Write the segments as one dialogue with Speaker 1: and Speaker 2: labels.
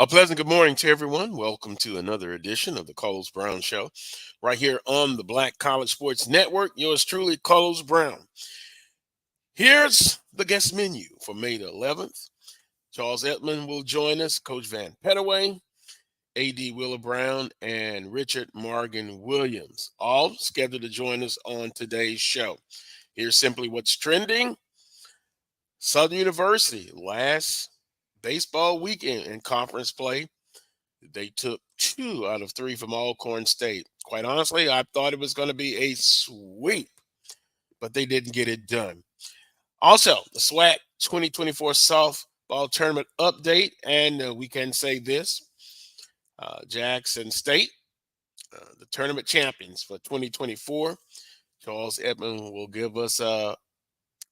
Speaker 1: A pleasant good morning to everyone. Welcome to another edition of the Carlos Brown Show, right here on the Black College Sports Network. Yours truly, Carlos Brown. Here's the guest menu for May the 11th. Charles Edmond will join us, Coach Vann Pettaway, A.D. Willa Brown, and Richard Morgan Williams, all scheduled to join us on today's show. Here's simply what's trending. Southern University, last baseball weekend in conference play, they took 2 out of 3 from Alcorn State. Quite honestly, I thought it was going to be a sweep, but they didn't get it done. Also, the SWAC 2024 softball tournament update, and we can say this. Jackson State, the tournament champions for 2024. Charles Edmond will give us a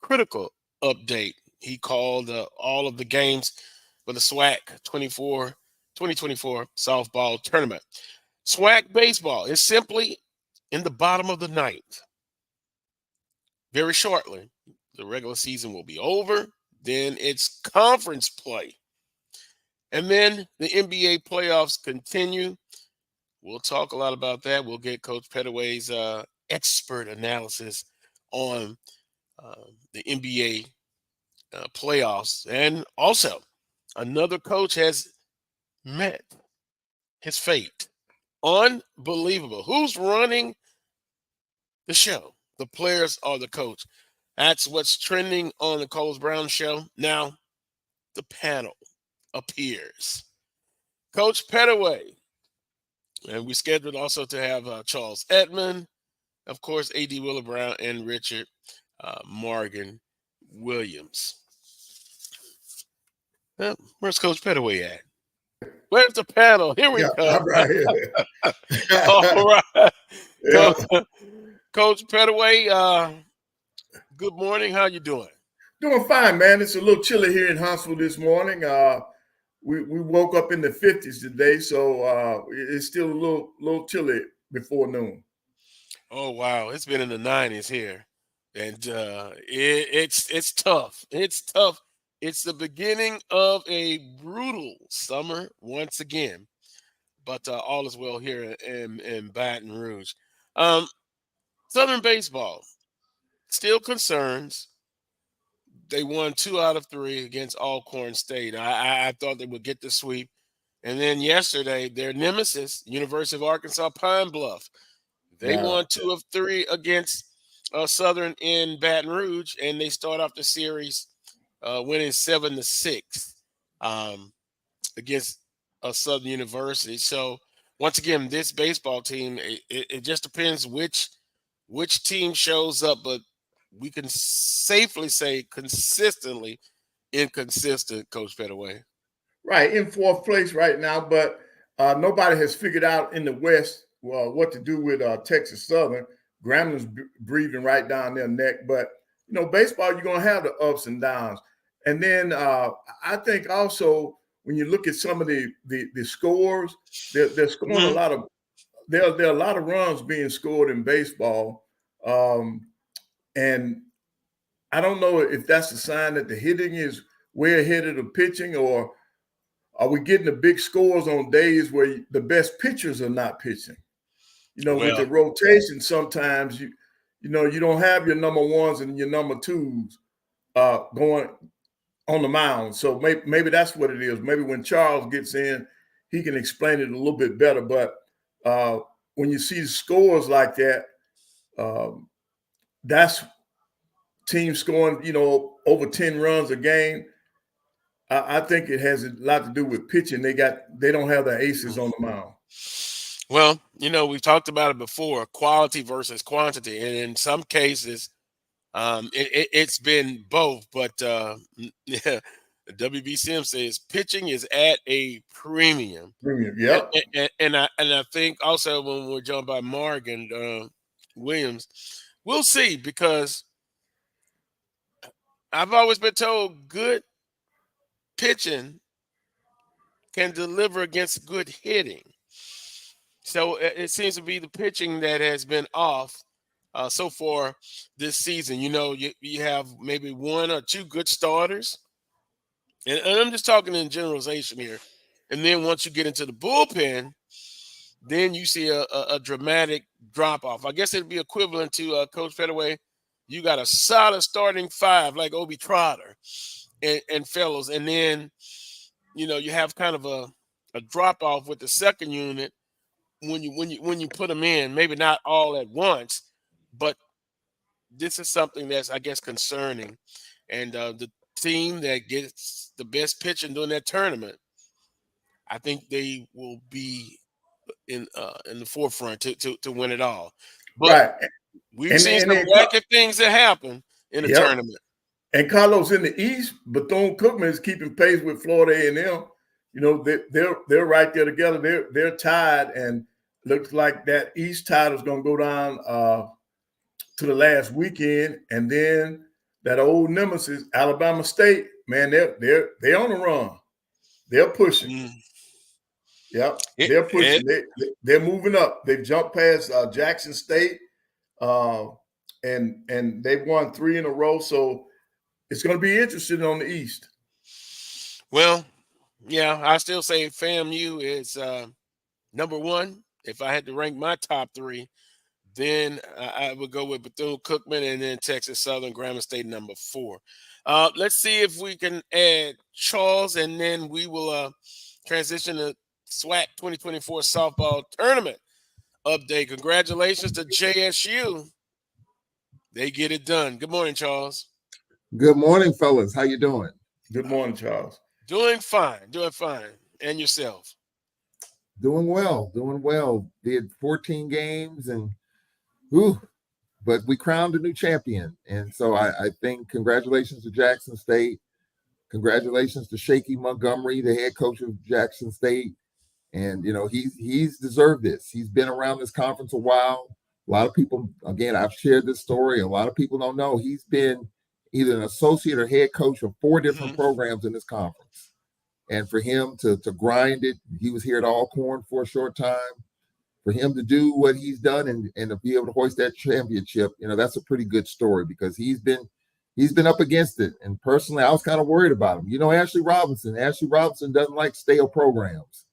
Speaker 1: critical update. He called all of the games for the SWAC 2024 softball tournament. SWAC baseball is simply in the bottom of the ninth. Very shortly, the regular season will be over. Then it's conference play. And then the NBA playoffs continue. We'll talk a lot about that. We'll get Coach Pettaway's expert analysis on the NBA playoffs. And also, another coach has met his fate. Unbelievable. Who's running the show? The players or the coach? That's what's trending on the Carlos Brown Show. Now, the panel appears. Coach Pettaway. And we scheduled also to have Charles Edmond, of course, A.D. Willa Brown, and Richard Morgan Williams. Where's Coach Pettaway at? Where's the panel? Here we go.
Speaker 2: I'm right here.
Speaker 1: All right.
Speaker 2: Yeah.
Speaker 1: Coach Pettaway, good morning. How you doing?
Speaker 2: Doing fine, man. It's a little chilly here in Huntsville this morning. We woke up in the 50s today, so it's still a little chilly before noon.
Speaker 1: Oh, wow. It's been in the 90s here. And it's tough. It's tough. It's the beginning of a brutal summer once again. But all is well here in Baton Rouge. Southern baseball, still concerns. They won 2 out of 3 against Alcorn State. I thought they would get the sweep. And then yesterday, their nemesis, University of Arkansas Pine Bluff, they won 2 of 3 against Southern in Baton Rouge, and they start off the series winning 7-6 against Southern University. So once again, this baseball team, it just depends which team shows up, but we can safely say consistently inconsistent, Coach Pettaway.
Speaker 2: Right, in 4th place right now, but nobody has figured out in the West what to do with Texas Southern. Gramblin's breathing right down their neck, but baseball, you're going to have the ups and downs. And then I think also when you look at some of the scores, they're scoring a lot of there are a lot of runs being scored in baseball, and I don't know if that's a sign that the hitting is way ahead of the pitching, or are we getting the big scores on days where the best pitchers are not pitching? With the rotation, sometimes you don't have your number ones and your number twos going on the mound. So maybe that's what it is. Maybe when Charles gets in, he can explain it a little bit better. But when you see scores like that, that's teams scoring, over 10 runs a game. I think it has a lot to do with pitching. They don't have the aces on the mound.
Speaker 1: Well, we've talked about it before, quality versus quantity. And in some cases, it's been both. But WBCM says pitching is at a premium.
Speaker 2: Yeah.
Speaker 1: And I think also when we're joined by Morgan Williams, we'll see, because I've always been told good pitching can deliver against good hitting. So it seems to be the pitching that has been off so far this season. You have maybe 1 or 2 good starters. And I'm just talking in generalization here. And then once you get into the bullpen, then you see a dramatic drop off. I guess it'd be equivalent to Coach Pettaway. You got a solid starting five like Obi Trotter and Fellows, and then you have kind of a drop off with the second unit when you put them in. Maybe not all at once, but this is something that's, I guess, concerning. And the team that gets the best pitching during that tournament, I think they will be in the forefront to win it all. But
Speaker 2: Right.
Speaker 1: we've seen some wacky things that happen in the tournament.
Speaker 2: And Carlos, in the East, Bethune-Cookman is keeping pace with Florida A&M. They're right there together. They're tied, and looks like that East title is going to go down to the last weekend. And then that old nemesis, Alabama State, man, they're on the run. They're pushing. Yep, they're pushing. They're moving up. They've jumped past Jackson State, and they've won 3 in a row. So it's going to be interesting on the East.
Speaker 1: Well, yeah, I still say FAMU is number 1. If I had to rank my top 3, then I would go with Bethune-Cookman and then Texas Southern, Grambling State number 4. Let's see if we can add Charles, and then we will transition to SWAC 2024 softball tournament update. Congratulations to JSU. They get it done. Good morning, Charles.
Speaker 3: Good morning, fellas. How you doing?
Speaker 2: Good morning, Charles.
Speaker 1: Doing fine. And yourself?
Speaker 3: Doing well. Did 14 games but we crowned a new champion. And so I think congratulations to Jackson State. Congratulations to Shaky Montgomery, the head coach of Jackson State. And, he's deserved this. He's been around this conference a while. A lot of people, again, I've shared this story. A lot of people don't know he's been either an associate or head coach of 4 different programs in this conference. And for him to grind it, he was here at Alcorn for a short time. For him to do what he's done and to be able to hoist that championship, that's a pretty good story because he's been up against it. And personally, I was kind of worried about him. Ashley Robinson doesn't like stale programs.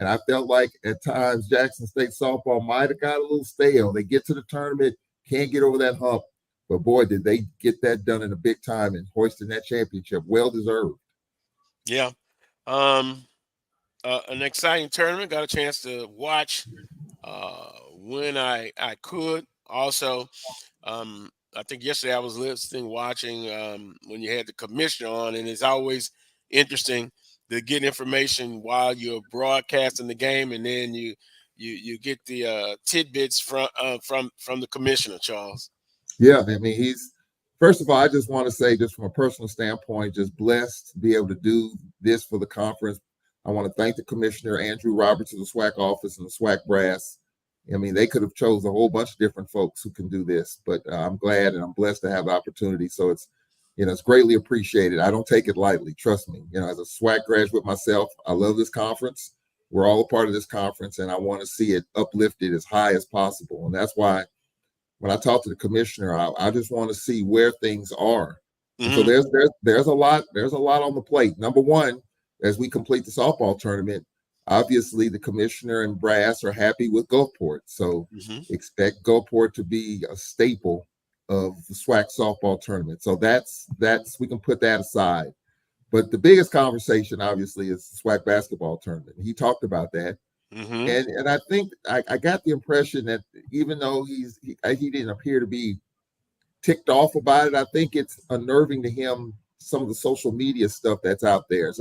Speaker 3: And I felt like at times Jackson State softball might have got a little stale. They get to the tournament, can't get over that hump. But boy, did they get that done in a big time and hoisting that championship. Well deserved.
Speaker 1: Yeah. An exciting tournament. Got a chance to watch when I could. Also, I think yesterday I was watching when you had the commissioner on, and it's always interesting to get information while you're broadcasting the game, and then you get the tidbits from the commissioner, Charles.
Speaker 3: Yeah, he's first of all, I just want to say, just from a personal standpoint, just blessed to be able to do this for the conference. I want to thank the commissioner, Andrew Roberts of the SWAC office and the SWAC brass. They could have chose a whole bunch of different folks who can do this, but I'm glad and I'm blessed to have the opportunity. So it's greatly appreciated. I don't take it lightly. Trust me. As a SWAC graduate myself, I love this conference. We're all a part of this conference, and I want to see it uplifted as high as possible. And that's why when I talk to the commissioner, I just want to see where things are. Mm-hmm. So there's a lot on the plate. Number one, as we complete the softball tournament, obviously the commissioner and brass are happy with Gulfport. So expect Gulfport to be a staple of the SWAC softball tournament. So that's we can put that aside. But the biggest conversation, obviously, is the SWAC basketball tournament. He talked about that. Mm-hmm. And I think I got the impression that even though he didn't appear to be ticked off about it, I think it's unnerving to him, some of the social media stuff that's out there.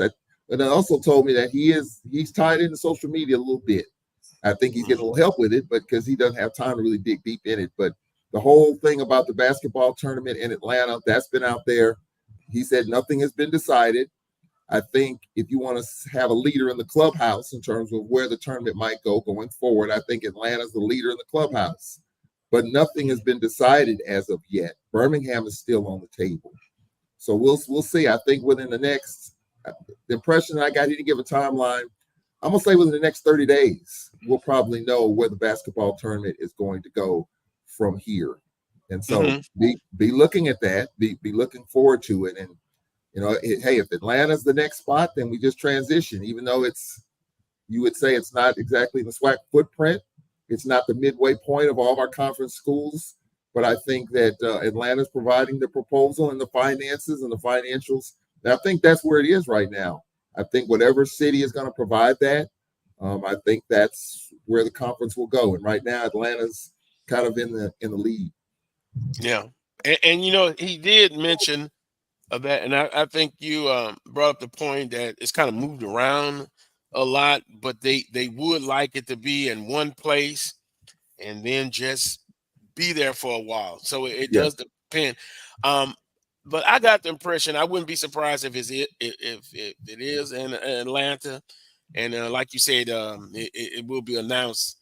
Speaker 3: And it also told me that he's tied into social media a little bit. I think he's getting a little help with it, but because he doesn't have time to really dig deep in it. But the whole thing about the basketball tournament in Atlanta, that's been out there. He said nothing has been decided. I think if you want to have a leader in the clubhouse in terms of where the tournament might go going forward, I think Atlanta's the leader in the clubhouse. But nothing has been decided as of yet. Birmingham is still on the table. So we'll see. I think within the next, the impression that I got, he didn't give a timeline. I'm going to say within the next 30 days, we'll probably know where the basketball tournament is going to go from here. And so be looking at that, be looking forward to it. And, hey, if Atlanta's the next spot, then we just transition, even though it's You would say it's not exactly the SWAC footprint. It's not the midway point of all of our conference schools. But I think that Atlanta's providing the proposal and the finances and the financials. And I think that's where it is right now. I think whatever city is going to provide that, I think that's where the conference will go. And right now, Atlanta's kind of in the lead.
Speaker 1: Yeah, and he did mention that, and I think you brought up the point that it's kind of moved around a lot, but they would like it to be in one place and then just be there for a while. So it does depend. But I got the impression, I wouldn't be surprised if it is in Atlanta, and like you said, it will be announced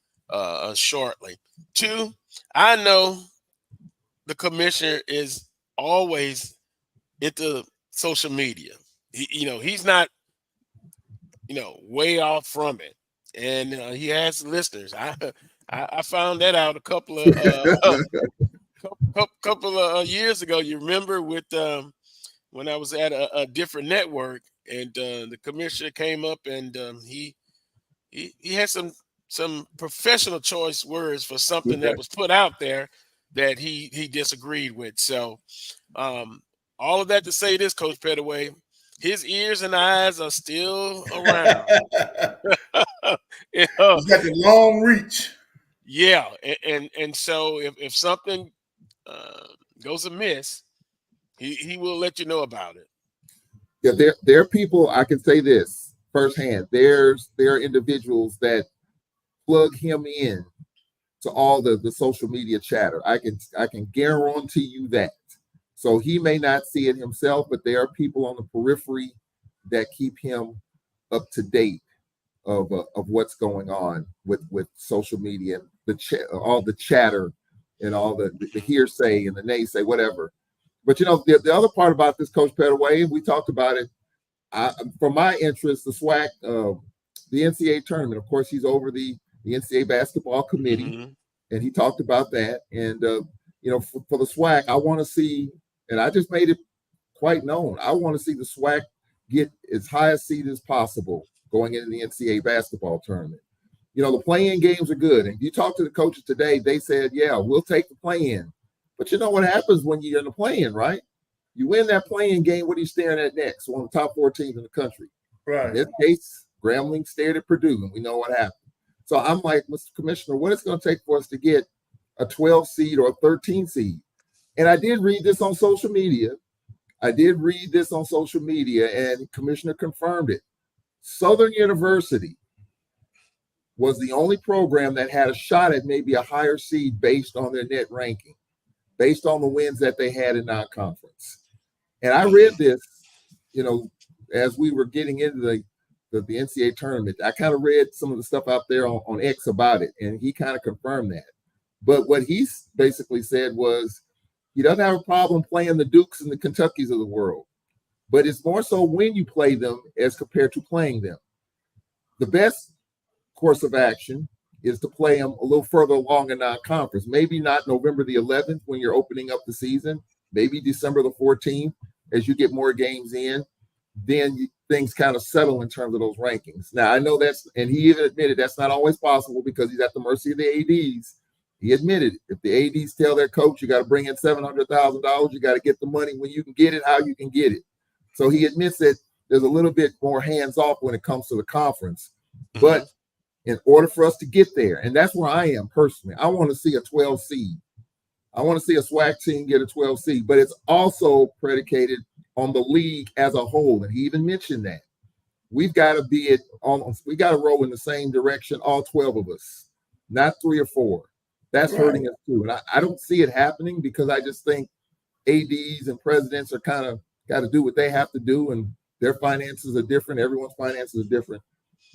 Speaker 1: shortly. Two, I know the commissioner is always into social media. He's not, way off from it, and he has listeners. I found that out a couple of years ago. You remember with when I was at a different network, and the commissioner came up, and he had some professional choice words for something that was put out there that he disagreed with. So all of that to say this, Coach Pettaway, his ears and eyes are still around.
Speaker 2: He's got the long reach.
Speaker 1: Yeah, and so if something goes amiss, he will let you know about it.
Speaker 3: Yeah, there are people, I can say this firsthand. There are individuals that plug him in to all the social media chatter. I can guarantee you that. So he may not see it himself, but there are people on the periphery that keep him up to date of what's going on with social media, all the chatter and all the hearsay and the naysay, whatever. But the other part about this, Coach Pettaway, we talked about it. For my interest, the SWAC, the NCAA tournament. Of course, he's over the NCAA basketball committee, and he talked about that. And for the SWAC, I want to see, and I just made it quite known, I want to see the SWAC get as high a seed as possible going into the NCAA basketball tournament. The play-in games are good. And you talk to the coaches today, they said, yeah, we'll take the play-in. But you know what happens when you're in the play-in, right? You win that play-in game, what are you staring at next? One of the top 4 teams in the country.
Speaker 2: Right.
Speaker 3: In this case, Grambling stared at Purdue, and we know what happened. So I'm like, Mr. Commissioner, what is it going to take for us to get a 12 seed or a 13 seed? And I did read this on social media. And the commissioner confirmed it. Southern University was the only program that had a shot at maybe a higher seed based on their net ranking, based on the wins that they had in non-conference. And I read this, as we were getting into the NCAA tournament. I kind of read some of the stuff out there on X about it, and he kind of confirmed that. But what he basically said was he doesn't have a problem playing the Dukes and the Kentuckys of the world, but it's more so when you play them as compared to playing them. The best course of action is to play them a little further along in non-conference. Maybe not November the 11th when you're opening up the season, maybe December the 14th as you get more games in. Then things kind of settle in terms of those rankings. Now, I know and he even admitted that's not always possible because he's at the mercy of the ADs. He admitted it. If the ADs tell their coach, you got to bring in $700,000, you got to get the money when you can get it, how you can get it. So he admits that there's a little bit more hands-off when it comes to the conference. But in order for us to get there, and that's where I am personally, I want to see a 12 seed. I want to see a SWAC team get a 12 seed, but it's also predicated on the league as a whole. And he even mentioned that. We've got to we got to roll in the same direction, all 12 of us, not 3 or 4. That's hurting us too. And I don't see it happening because I just think ADs and presidents are kind of got to do what they have to do, and their finances are different. Everyone's finances are different.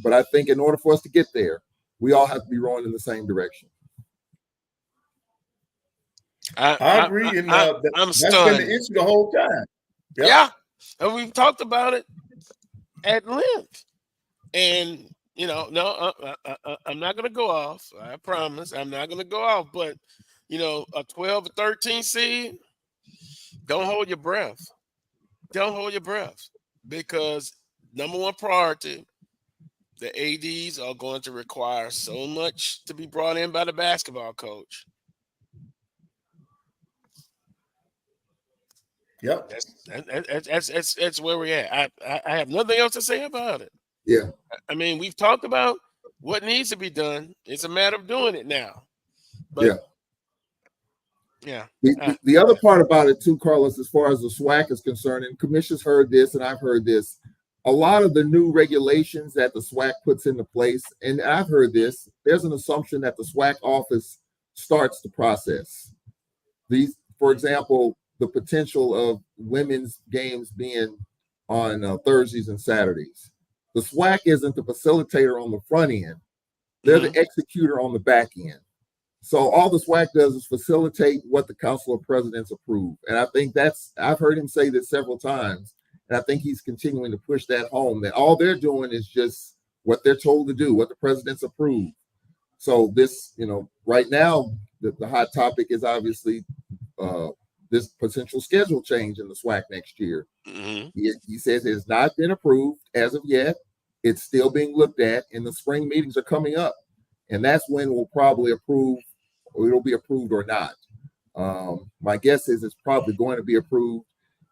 Speaker 3: But I think in order for us to get there, we all have to be rowing in the same direction.
Speaker 2: I agree. I'm that's
Speaker 1: stunned.
Speaker 2: been the issue the whole time.
Speaker 1: Yep. Yeah. And we've talked about it at length. And, no, I'm not going to go off. I promise. I'm not going to go off. But, a 12 or 13 seed, don't hold your breath. Don't hold your breath. Because number one priority, the ADs are going to require so much to be brought in by the basketball coach.
Speaker 2: Yep.
Speaker 1: That's where we're at. I have nothing else to say about it.
Speaker 3: Yeah.
Speaker 1: I mean, we've talked about what needs to be done. It's a matter of doing it now. But yeah.
Speaker 3: The other part about it too, Carlos, as far as the SWAC is concerned, and commissioners heard this, and I've heard this, a lot of the new regulations that the SWAC puts into place, and I've heard this, there's an assumption that the SWAC office starts the process. These, for example, the potential of women's games being on Thursdays and Saturdays. The SWAC isn't the facilitator on the front end. They're the executor on the back end. So all the SWAC does is facilitate what the Council of Presidents approve. And I think I've heard him say this several times, and I think he's continuing to push that home, that all they're doing is just what they're told to do, what the presidents approve. So this, right now, the hot topic is obviously this potential schedule change in the SWAC next year. He says it's not been approved as of yet. It's still being looked at, and the spring meetings are coming up. And that's when we'll probably approve, or it'll be approved or not. My guess is it's probably going to be approved.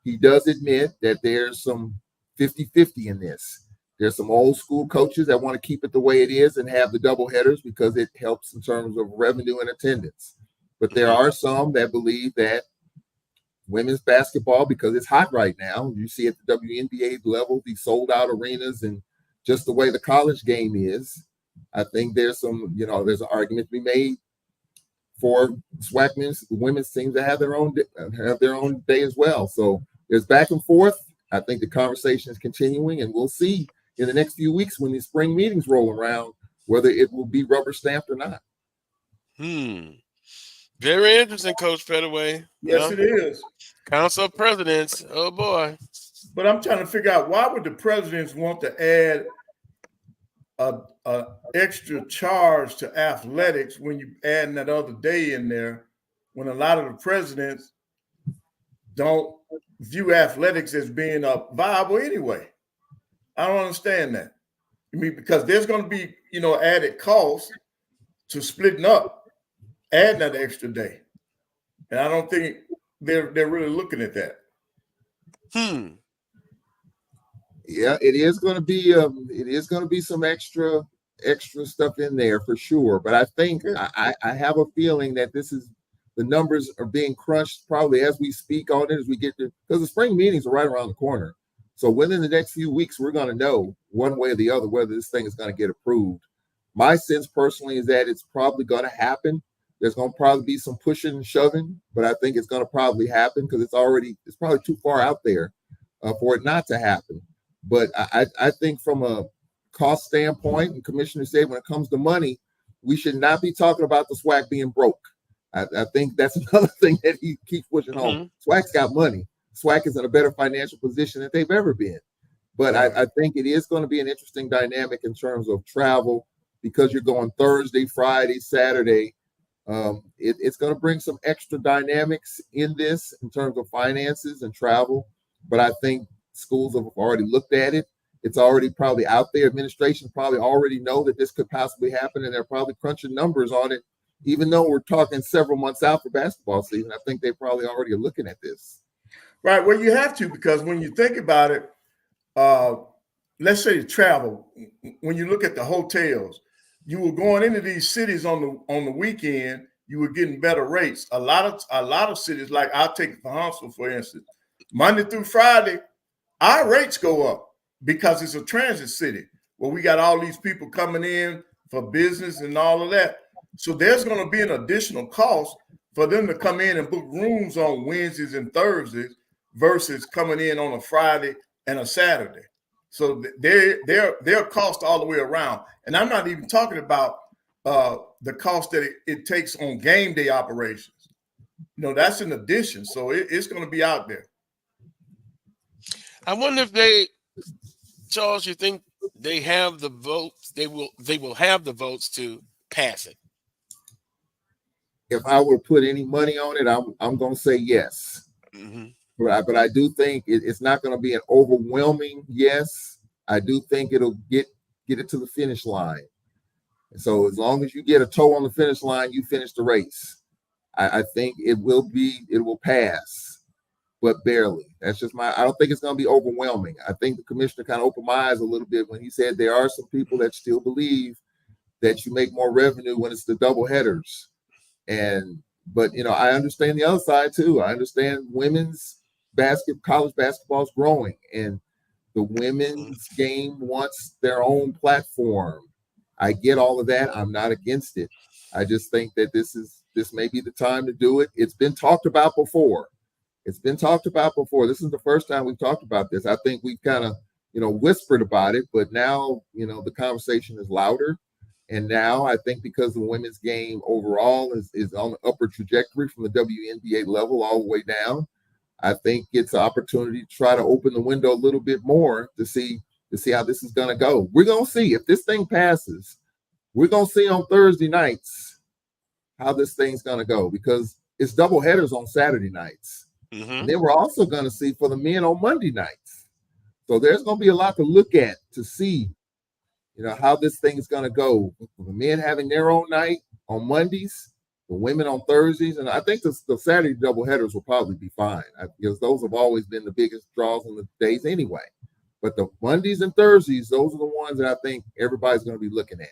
Speaker 3: He does admit that there's some 50-50 in this. There's some old school coaches that want to keep it the way it is and have the double headers because it helps in terms of revenue and attendance. But there are some that believe that women's basketball, because it's hot right now, you see at the WNBA level, these sold out arenas and just the way the college game is, I think there's there's an argument to be made for SWAC women's teams to have their own day as well. So there's back and forth. I think the conversation is continuing, and we'll see in the next few weeks when these spring meetings roll around whether it will be rubber stamped or not.
Speaker 1: Very interesting, Coach Pettaway.
Speaker 2: Yes, it is.
Speaker 1: Council of Presidents. Oh boy.
Speaker 2: But I'm trying to figure out, why would the presidents want to add a extra charge to athletics when you adding that other day in there, when a lot of the presidents don't view athletics as being viable anyway? I don't understand that. I mean, because there's going to be, added costs to splitting up, adding that extra day. And I don't think they're really looking at that.
Speaker 3: Yeah, it is going to be some extra stuff in there for sure. But I think I have a feeling that the numbers are being crunched probably as we speak on it, as we get to, because the spring meetings are right around the corner. So within the next few weeks, we're going to know one way or the other whether this thing is going to get approved. My sense personally is that it's probably going to happen. There's going to probably be some pushing and shoving, but I think it's going to probably happen because it's probably too far out there for it not to happen. But I think from a cost standpoint, and Commissioner said when it comes to money, we should not be talking about the SWAC being broke. I think that's another thing that he keeps pushing home. SWAC's got money. SWAC is in a better financial position than they've ever been. But I think it is going to be an interesting dynamic in terms of travel, because you're going Thursday, Friday, Saturday. It's going to bring some extra dynamics in this in terms of finances and travel. But I think schools have already looked at it. It's already probably out there. Administration probably already know that this could possibly happen, and they're probably crunching numbers on it. Even though we're talking several months out for basketball season, I think they probably already are looking at this.
Speaker 2: Right. Well, you have to, because when you think about it, let's say travel. When you look at the hotels, you were going into these cities on the weekend, you were getting better rates. A lot of cities, like I'll take Huntsville for instance, Monday through Friday, our rates go up because it's a transit city where we got all these people coming in for business and all of that. So there's going to be an additional cost for them to come in and book rooms on Wednesdays and Thursdays versus coming in on a Friday and a Saturday. So they're cost all the way around. And I'm not even talking about the cost that it takes on game day operations. That's an addition. So it's going to be out there.
Speaker 1: I wonder if Charles, you think they have the votes? They will have the votes to pass it.
Speaker 3: If I were to put any money on it, I'm going to say yes. But I do think it's not going to be an overwhelming yes. I do think it'll get get it to the finish line. And so as long as you get a toe on the finish line, you finish the race. I think it will pass, but barely. That's just I don't think it's going to be overwhelming. I think the commissioner kind of opened my eyes a little bit when he said there are some people that still believe that you make more revenue when it's the double headers. But I understand the other side too. I understand women's college basketball is growing, and the women's game wants their own platform. I get all of that. I'm not against it. I just think that this may be the time to do it. It's been talked about before. This is the first time we've talked about this. I think we've kind of, whispered about it, but now, the conversation is louder. And now I think because the women's game overall is on the upward trajectory from the WNBA level all the way down, I think it's an opportunity to try to open the window a little bit more to see how this is going to go. We're going to see if this thing passes. We're going to see on Thursday nights how this thing's going to go, because it's double headers on Saturday nights. Mm-hmm. And then we're also going to see for the men on Monday nights. So there's going to be a lot to look at to see, how this thing is going to go. The men having their own night on Mondays, the women on Thursdays. And I think the Saturday double headers will probably be fine, because those have always been the biggest draws on the days anyway. But the Mondays and Thursdays, those are the ones that I think everybody's going to be looking at.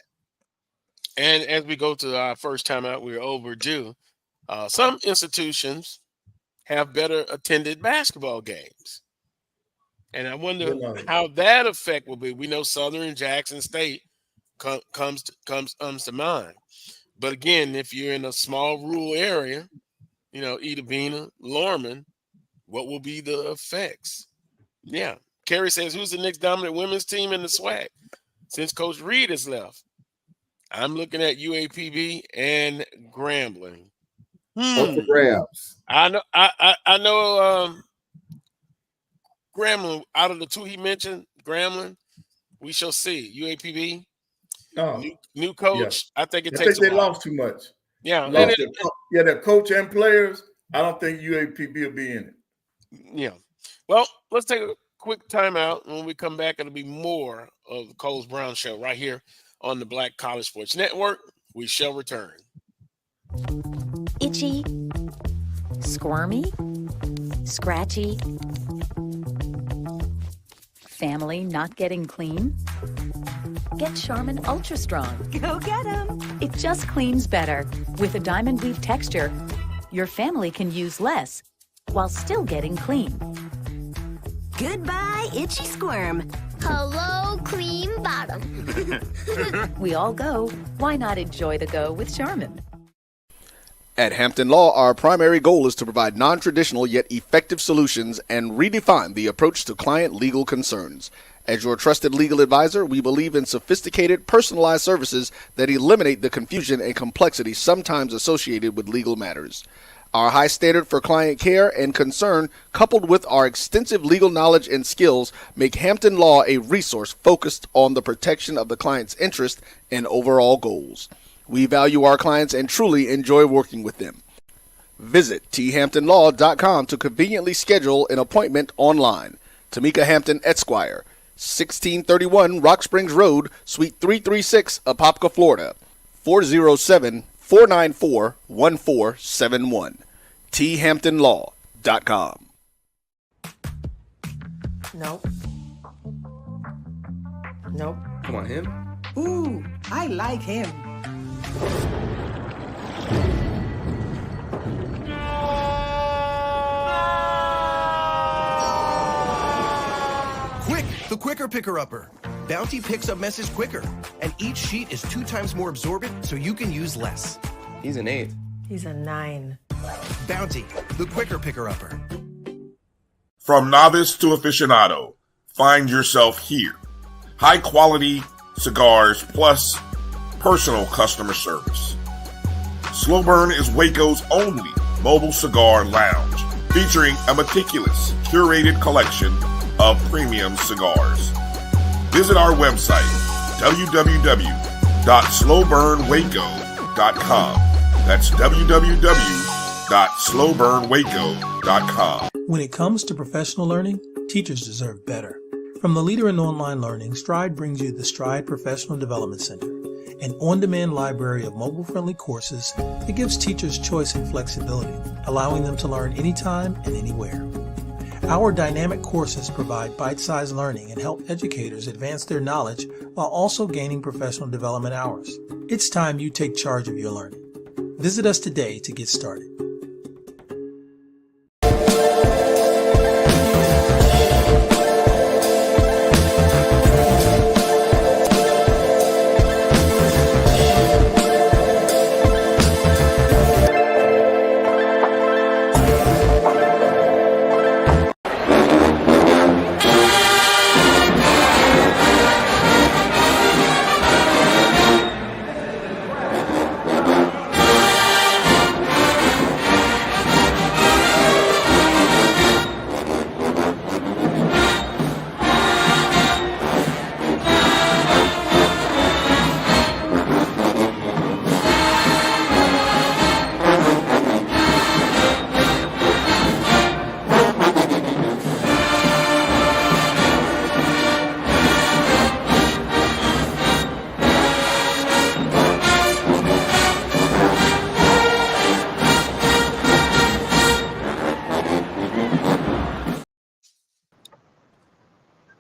Speaker 1: And as we go to our first time out, we're overdue. Some institutions have better attended basketball games. And I wonder how that effect will be. We know Southern and Jackson State comes to mind. But again, if you're in a small rural area, Ida Bena, Lorman, what will be the effects? Yeah. Kerry says, who's the next dominant women's team in the SWAC since Coach Reed has left? I'm looking at UAPB and Grambling.
Speaker 3: Both grabs.
Speaker 1: I know Grambling, out of the two he mentioned, Grambling, we shall see. UAPB, new coach. Yeah. I think
Speaker 2: they lost too much.
Speaker 1: Yeah.
Speaker 2: Their coach and players. I don't think UAPB will be in it.
Speaker 1: Yeah. Well, let's take a quick timeout. When we come back, it'll be more of the Coles Brown Show right here on the Black College Sports Network. We shall return.
Speaker 4: Itchy, squirmy, scratchy, family not getting clean? Get Charmin Ultra Strong. Go get 'em. It just cleans better. With a diamond weave texture, your family can use less while still getting clean.
Speaker 5: Goodbye, itchy squirm.
Speaker 6: Hello, clean bottom.
Speaker 4: We all go. Why not enjoy the go with Charmin?
Speaker 7: At Hampton Law, our primary goal is to provide non-traditional yet effective solutions and redefine the approach to client legal concerns. As your trusted legal advisor, we believe in sophisticated, personalized services that eliminate the confusion and complexity sometimes associated with legal matters. Our high standard for client care and concern, coupled with our extensive legal knowledge and skills, make Hampton Law a resource focused on the protection of the client's interest and overall goals. We value our clients and truly enjoy working with them. Visit thamptonlaw.com to conveniently schedule an appointment online. Tamika Hampton Esquire, 1631 Rock Springs Road, Suite 336, Apopka, Florida, 407-494-1471. thamptonlaw.com.
Speaker 8: Nope.
Speaker 9: Come on, him?
Speaker 8: Ooh, I like him.
Speaker 9: Quick, the quicker picker-upper. Bounty picks up messes quicker, and each sheet is 2 times more absorbent, so you can use less.
Speaker 10: He's an 8.
Speaker 8: He's a 9.
Speaker 9: Bounty, the quicker picker-upper.
Speaker 11: From novice to aficionado, find yourself here. High quality cigars plus personal customer service. Slow Burn is Waco's only mobile cigar lounge, featuring a meticulous, curated collection of premium cigars. Visit our website, www.slowburnwaco.com. That's www.slowburnwaco.com.
Speaker 12: When it comes to professional learning, teachers deserve better.
Speaker 5: From the leader in online learning, Stride brings you the Stride Professional Development Center, an on-demand library of mobile-friendly courses that gives teachers choice and flexibility, allowing them to learn anytime and anywhere. Our dynamic courses provide bite-sized learning and help educators advance their knowledge while also gaining professional development hours. It's time you take charge of your learning. Visit us today to get started.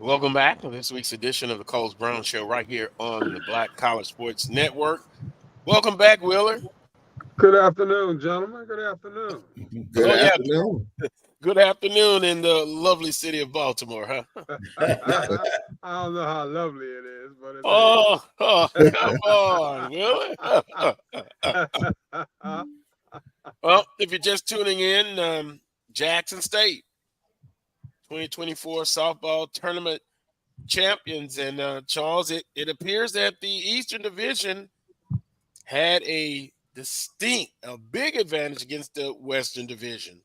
Speaker 1: Welcome back to this week's edition of the Coles Brown Show right here on the Black College Sports Network. Welcome back, Wheeler.
Speaker 10: Good afternoon, gentlemen. Good afternoon.
Speaker 3: Good afternoon.
Speaker 1: Good afternoon in the lovely city of Baltimore, huh?
Speaker 10: I don't know how lovely it is, but it's
Speaker 1: come on, Wheeler. Well, if you're just tuning in, Jackson State 2024 softball tournament champions. And Charles, it appears that the Eastern Division had a big advantage against the Western Division.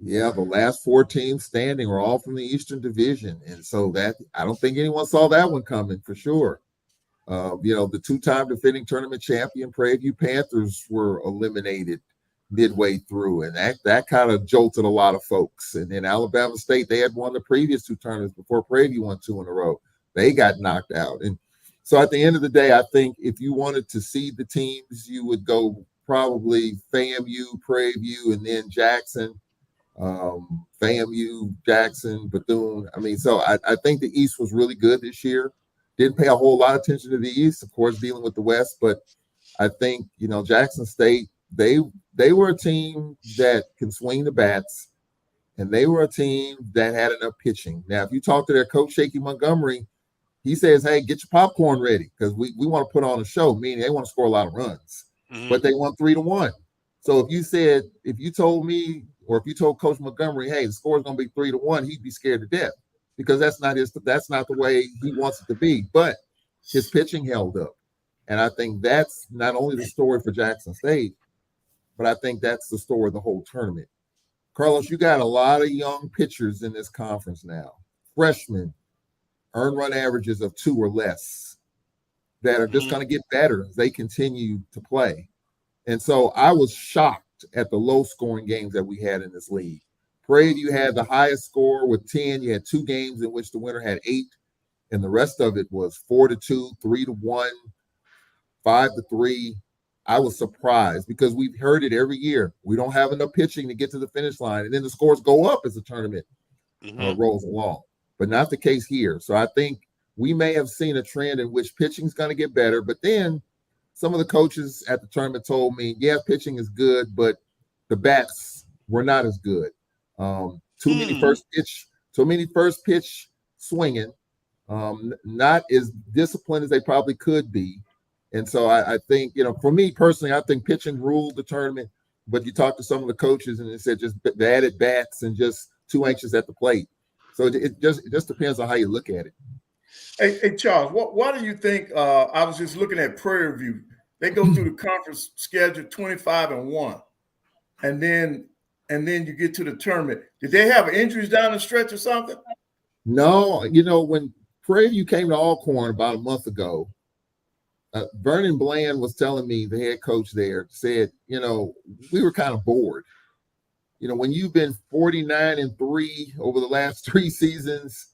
Speaker 3: Yeah, the last 4 teams standing were all from the Eastern Division. And so that I don't think anyone saw that one coming for sure. The 2-time defending tournament champion Prairie View Panthers were eliminated midway through, and that kind of jolted a lot of folks. And then Alabama State, they had won the previous 2 tournaments before Prairie View won 2 in a row. They got knocked out. And so at the end of the day, I think if you wanted to seed the teams, you would go probably FAMU, Prairie View, and then Jackson, FAMU, Jackson, Bethune. I mean, so I think the East was really good this year. Didn't pay a whole lot of attention to the East, of course, dealing with the West, but I think, Jackson State, they were a team that can swing the bats, and they were a team that had enough pitching. Now, if you talk to their coach, Shaky Montgomery, he says, hey, get your popcorn ready because we want to put on a show, meaning they want to score a lot of runs. Mm-hmm. But they won 3-1. So if you told me or if you told Coach Montgomery, hey, the score is going to be 3-1, he'd be scared to death because that's not the way he wants it to be. But his pitching held up. And I think that's not only the story for Jackson State, but I think that's the story of the whole tournament. Carlos, you got a lot of young pitchers in this conference now. Freshmen, earned run averages of 2 or less that are just going to get better as they continue to play. And so I was shocked at the low-scoring games that we had in this league. Prairie View had the highest score with 10. You had 2 games in which the winner had 8, and the rest of it was 4-2, 3-1, 5-3. I was surprised because we've heard it every year. We don't have enough pitching to get to the finish line, and then the scores go up as the tournament rolls along. But not the case here. So I think we may have seen a trend in which pitching is going to get better. But then some of the coaches at the tournament told me, yeah, pitching is good, but the bats were not as good. Too many first pitch swinging, not as disciplined as they probably could be. And so I think, for me personally, I think pitching ruled the tournament. But you talk to some of the coaches and they said just the added bats and just too anxious at the plate. So it just depends on how you look at it.
Speaker 2: Hey Charles, why do you think? I was just looking at Prairie View. They go through the conference schedule 25-1, and then you get to the tournament. Did they have injuries down the stretch or something?
Speaker 3: No, when Prairie View came to Alcorn about a month ago, Vernon Bland was telling me, the head coach there, said, we were kind of bored. When you've been 49-3 over the last 3 seasons,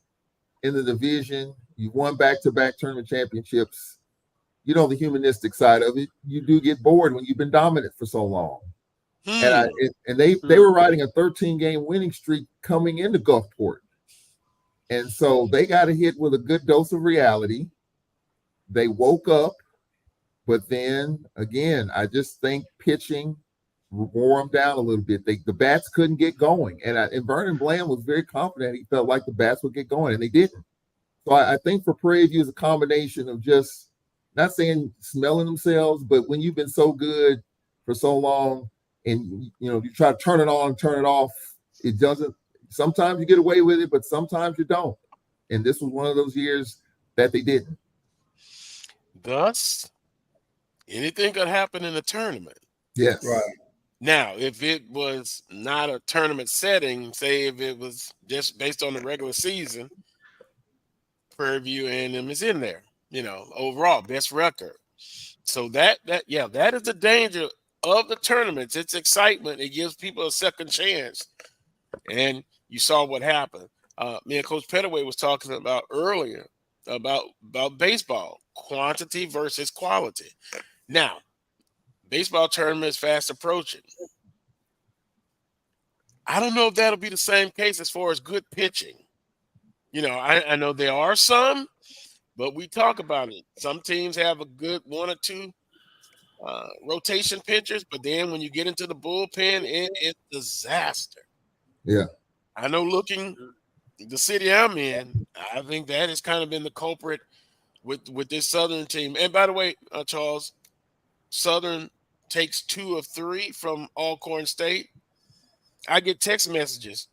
Speaker 3: in the division. You won back-to-back tournament championships. You know, the humanistic side of it, you do get bored when you've been dominant for so long. And they were riding a 13-game winning streak coming into Gulfport. And so they got hit with a good dose of reality. They woke up, but then again, I just think pitching wore them down a little bit. The bats couldn't get going. And Vernon Bland was very confident he felt like the bats would get going, and they didn't. So I think for Prairie View is a combination of just not saying smelling themselves, but when you've been so good for so long and you try to turn it on, turn it off, it doesn't. Sometimes you get away with it, but sometimes you don't. And this was one of those years that they didn't.
Speaker 1: Thus, anything could happen in a tournament.
Speaker 3: Yes.
Speaker 2: Right.
Speaker 1: Now, if it was not a tournament setting, say if it was just based on the regular season, Prairie View A&M is in there, overall best record. So that is the danger of the tournaments. It's excitement. It gives people a second chance. And you saw what happened. Me and Coach Pettaway was talking about earlier about baseball, quantity versus quality. Now, baseball tournament is fast approaching. I don't know if that'll be the same case as far as good pitching. I know there are some, but we talk about it. Some teams have a good one or two rotation pitchers, but then when you get into the bullpen, it's disaster.
Speaker 3: Yeah.
Speaker 1: I know looking the city I'm in, I think that has kind of been the culprit with this Southern team. And by the way, Charles, Southern takes 2 of 3 from Alcorn State. I get text messages.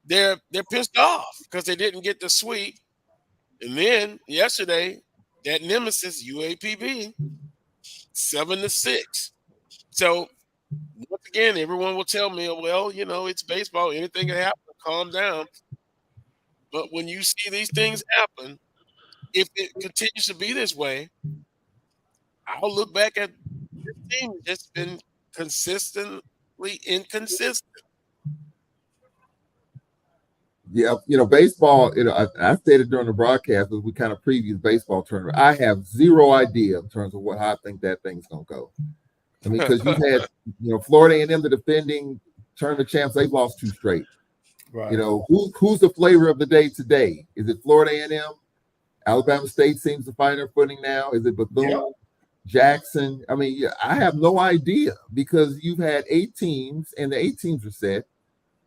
Speaker 1: They're pissed off because they didn't get the sweep. And then yesterday, that nemesis UAPB, 7-6. So once again, everyone will tell me, well, it's baseball. Anything can happen. Calm down. But when you see these things happen, if it continues to be this way, I'll look back at this team that's been consistently inconsistent.
Speaker 3: Yeah, baseball, I stated during the broadcast as we kind of previewed the baseball tournament, I have zero idea in terms of how I think that thing's going to go. I mean, because you've had, Florida A&M, the defending tournament champs, they've lost 2 straight.
Speaker 2: Right.
Speaker 3: Who's the flavor of the day today? Is it Florida A&M? Alabama State seems to find their footing now. Is it Bethune?
Speaker 2: Yeah.
Speaker 3: Jackson? I mean, I have no idea because you've had 8 teams and the 8 teams are set.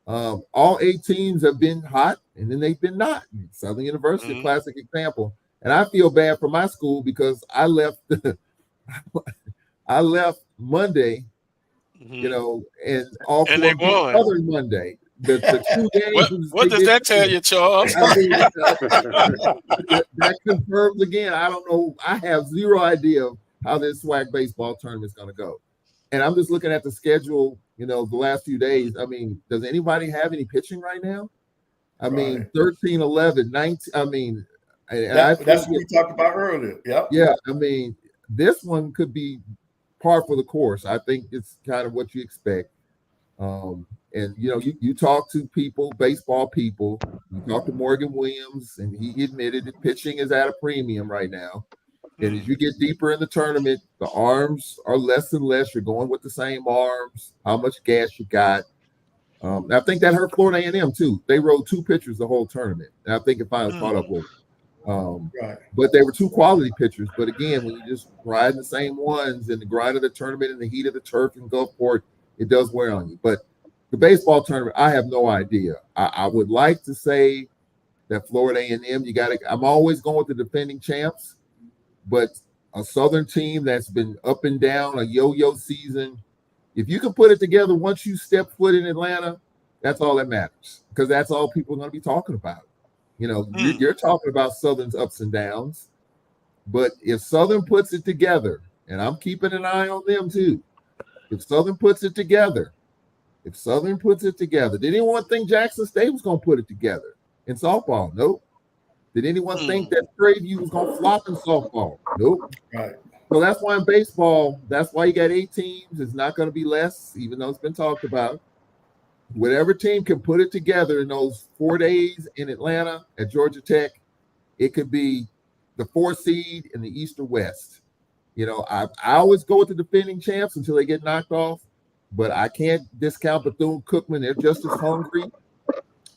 Speaker 3: All 8 teams have been hot and then they've been not. Southern University, a classic example. And I feel bad for my school because I left Monday, and all
Speaker 1: and they won.
Speaker 3: Southern Monday. The 2 games.
Speaker 1: What does that tell you, Charles?
Speaker 3: I mean, that confirms again. I don't know. I have zero idea how this SWAC baseball tournament is going to go. And I'm just looking at the schedule, the last few days. I mean, does anybody have any pitching right now? I mean, 13, 11, 19. I mean,
Speaker 2: that's what we talked about earlier. Yep.
Speaker 3: Yeah. I mean, this one could be par for the course. I think it's kind of what you expect. And you talk to people, baseball people. You talk to Morgan Williams, and he admitted that pitching is at a premium right now. And as you get deeper in the tournament, the arms are less and less. You're going with the same arms. How much gas you got? I think that hurt Florida A&M too. They rode 2 pitchers the whole tournament, and I think it finally caught up with them.
Speaker 2: Right.
Speaker 3: But they were 2 quality pitchers. But again, when you just ride the same ones in the grind of the tournament and the heat of the turf in Gulfport, it does wear on you. But the baseball tournament, I have no idea. I would like to say that Florida A&M, I'm always going with the defending champs, but a Southern team that's been up and down, a yo-yo season, if you can put it together once you step foot in Atlanta, that's all that matters because that's all people are going to be talking about. You're talking about Southern's ups and downs, but if Southern puts it together, and I'm keeping an eye on them too, if Southern puts it together, did anyone think Jackson State was going to put it together in softball? Nope. Did anyone think that Prairie View was going to flop in softball? Nope.
Speaker 2: Right.
Speaker 3: So that's why in baseball, that's why you got 8 teams. It's not going to be less, even though it's been talked about. whatever team can put it together in those 4 days in Atlanta at Georgia Tech, it could be the 4th seed in the East or West. You know, I always go with the defending champs until they get knocked off, but I can't discount Bethune-Cookman. They're just as hungry.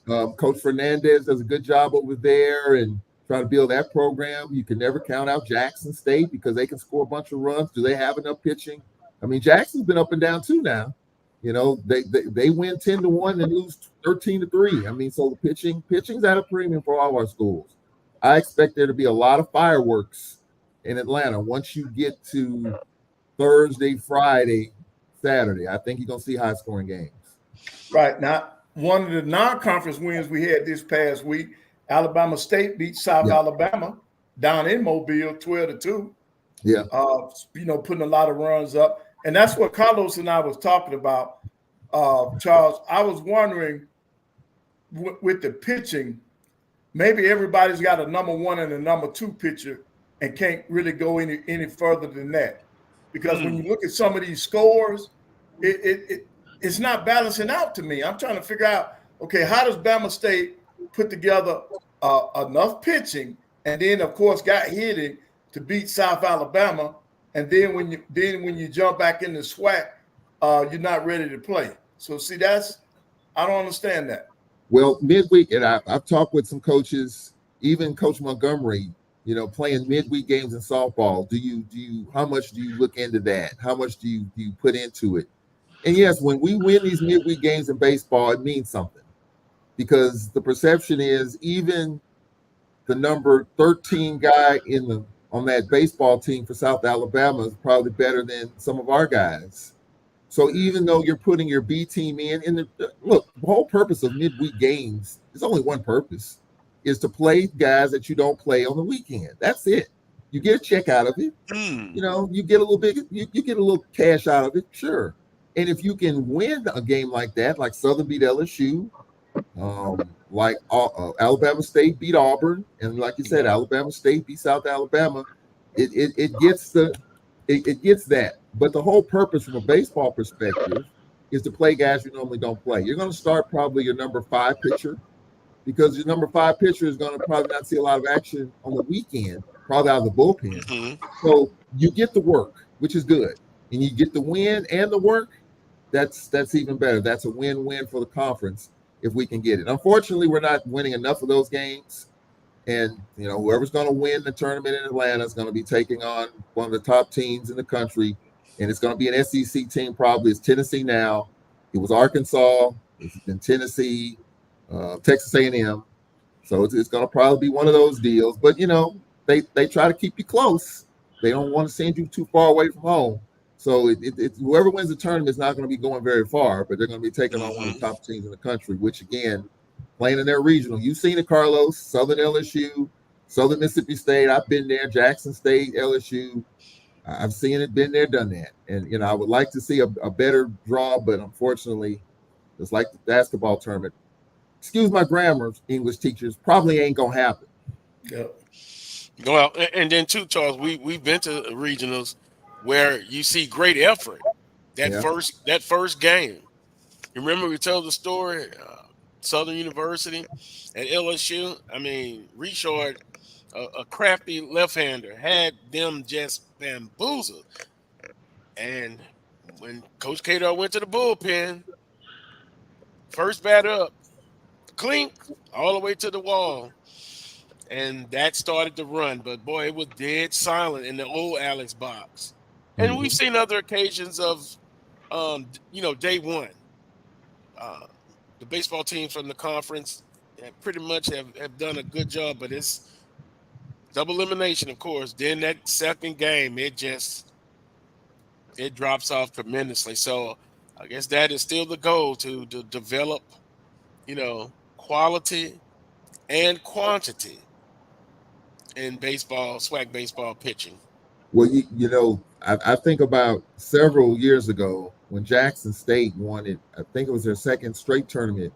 Speaker 3: Coach Fernandez does a good job over there and trying to build that program. You can never count out Jackson State because they can score a bunch of runs. Do they have enough pitching? I mean, Jackson's been up and down too now. You know, they win 10-1 and lose 13-3. I mean, so the pitching's at a premium for all our schools. I expect there to be a lot of fireworks in Atlanta once you get to Thursday, Friday, Saturday. I think you're going to see high-scoring games.
Speaker 2: Right. Now, one of the non-conference wins we had this past week, Alabama State beat South Alabama down in Mobile 12-2.
Speaker 3: Yeah.
Speaker 2: You know, putting a lot of runs up. And that's what Carlos and I was talking about, Charles. I was wondering with the pitching, maybe everybody's got a number 1 and a number 2 pitcher and can't really go any further than that. Because when you look at some of these scores, it's not balancing out to me. I'm trying to figure out, okay, how does Bama State put together enough pitching and then, of course, got hitting to beat South Alabama, and then when you jump back in the SWAC, you're not ready to play. So see, I don't understand that.
Speaker 3: Well, midweek, and I've talked with some coaches, even Coach Montgomery, you know, playing midweek games in softball. How much do you look into that? How much do you put into it? And yes, when we win these midweek games in baseball, it means something, because the perception is even the number 13 guy on that baseball team for South Alabama is probably better than some of our guys. So even though you're putting your B team in, look, the whole purpose of midweek games is only one purpose, is to play guys that you don't play on the weekend. That's it. You get a check out of it. You know, you get a little bit, you get a little cash out of it, sure. And if you can win a game like that, like Southern beat LSU, like Alabama State beat Auburn, and like you said, Alabama State beat South Alabama, it gets that. But the whole purpose from a baseball perspective is to play guys you normally don't play. You're going to start probably your number 5 pitcher, because your number 5 pitcher is going to probably not see a lot of action on the weekend, probably out of the bullpen. So you get the work, which is good, and you get the win and the work. That's even better. That's a win-win for the conference if we can get it. Unfortunately, we're not winning enough of those games. And, you know, whoever's going to win the tournament in Atlanta is going to be taking on one of the top teams in the country. And it's going to be an SEC team probably. It's Tennessee now. It was Arkansas. It's been Tennessee, Texas A&M. So it's going to probably be one of those deals. But, you know, they try to keep you close. They don't want to send you too far away from home. So whoever wins the tournament is not going to be going very far, but they're going to be taking on one of the top teams in the country, which, again, playing in their regional. You've seen it, Carlos, Southern LSU, Southern Mississippi State. I've been there, Jackson State, LSU. I've seen it, been there, done that. And, you know, I would like to see a better draw, but unfortunately, just like the basketball tournament, excuse my grammar, English teachers, probably ain't going to happen.
Speaker 2: Yeah.
Speaker 1: Well, and then, too, Charles, we've been to regionals where you see great effort. That first game. You remember we told the story, Southern University at LSU. I mean, Richard, a crafty left-hander, had them just bamboozled. And when Coach Cato went to the bullpen, first bat up, clink, all the way to the wall. And that started to run. But, boy, it was dead silent in the old Alex box. And we've seen other occasions of, day one. The baseball teams from the conference pretty much have done a good job, but it's double elimination, of course. Then that second game, it drops off tremendously. So I guess that is still the goal, to develop, quality and quantity in baseball, SWAC baseball pitching.
Speaker 3: Well, I think about several years ago when Jackson State won it. I think it was their second straight tournament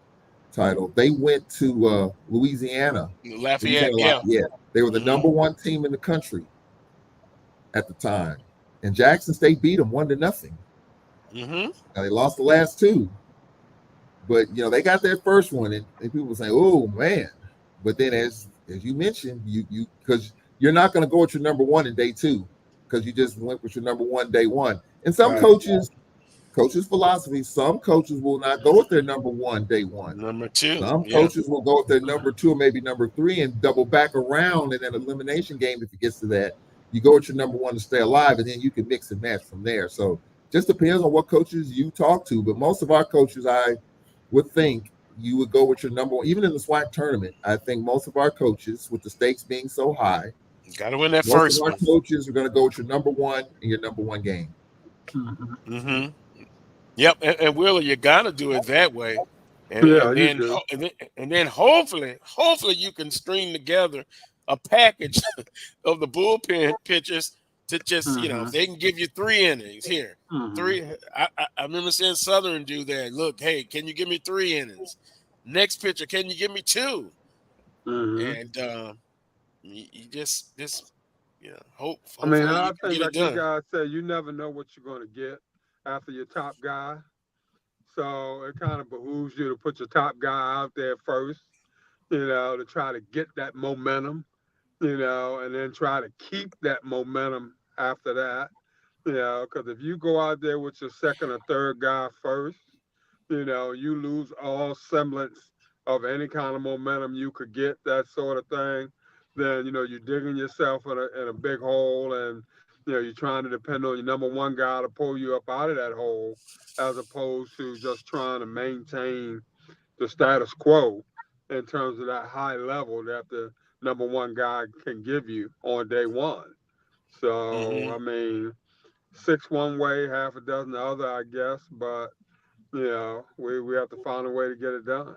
Speaker 3: title. They went to Louisiana.
Speaker 1: Lafayette,
Speaker 3: yeah. They were the number 1 team in the country at the time. And Jackson State beat them 1-0. Now, they lost the last 2. But they got that first one, and people say, "Oh man!" But then, as you mentioned, you because you're not going to go with your number one in day two because you just went with your number one day one. And some coaches' philosophy, some coaches will not go with their number one day one.
Speaker 1: Number two.
Speaker 3: Some coaches will go with their number two or maybe number three and double back around in an elimination game if it gets to that. You go with your number one to stay alive, and then you can mix and match from there. So just depends on what coaches you talk to. But most of our coaches, I would think you would go with your number one. Even in the SWAC tournament, I think most of our coaches, with the stakes being so high,
Speaker 1: got to win that first one.
Speaker 3: Most of our coaches are going to go with your number one in your number one game.
Speaker 1: Mm-hmm. Yep, and Wheeler, you got to do it that way. And then hopefully you can string together a package of the bullpen pitchers to just, if they can give you 3 innings here. 3. I remember seeing Southern do that. Look, hey, can you give me 3 innings? Next pitcher, can you give me 2? And you just hope.
Speaker 10: I mean, I think like you guys said, you never know what you're going to get after your top guy. So it kind of behooves you to put your top guy out there first, to try to get that momentum, and then try to keep that momentum after that, because if you go out there with your second or third guy first, you lose all semblance of any kind of momentum you could get, that sort of thing. Then, you're digging yourself in a big hole, and, you're trying to depend on your number one guy to pull you up out of that hole, as opposed to just trying to maintain the status quo in terms of that high level that the number one guy can give you on day one. So, I mean, 6 one way, half a dozen the other, I guess, but, we have to find a way to get it done.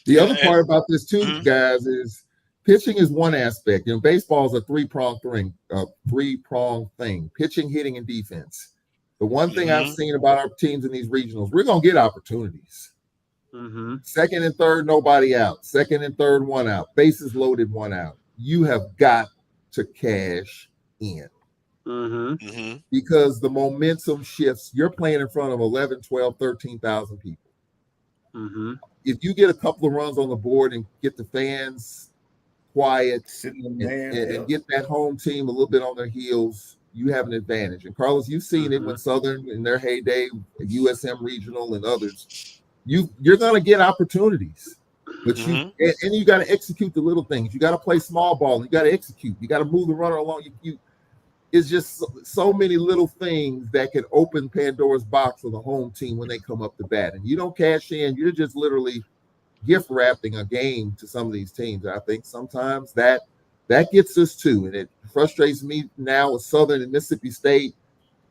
Speaker 3: The other part about this too, guys, is pitching is one aspect. Baseball is a three-pronged thing: pitching, hitting, and defense. The one thing I've seen about our teams in these regionals, we're going to get opportunities. Second and third, nobody out. Second and third, 1 out. Bases loaded, 1 out. You have got to cash in. Because the momentum shifts. You're playing in front of 11, 12, 13,000 people. If you get a couple of runs on the board and get the fans quiet and get that home team a little bit on their heels, you have an advantage. And Carlos, you've seen it when Southern in their heyday, USM Regional and others. You're going to get opportunities, but you got to execute the little things. You got to play small ball. You got to execute. You got to move the runner along. It's just so many little things that can open Pandora's box for the home team when they come up to bat. And you don't cash in, you're just literally gift wrapping a game to some of these teams. I think sometimes that gets us too. And it frustrates me now with Southern and Mississippi State,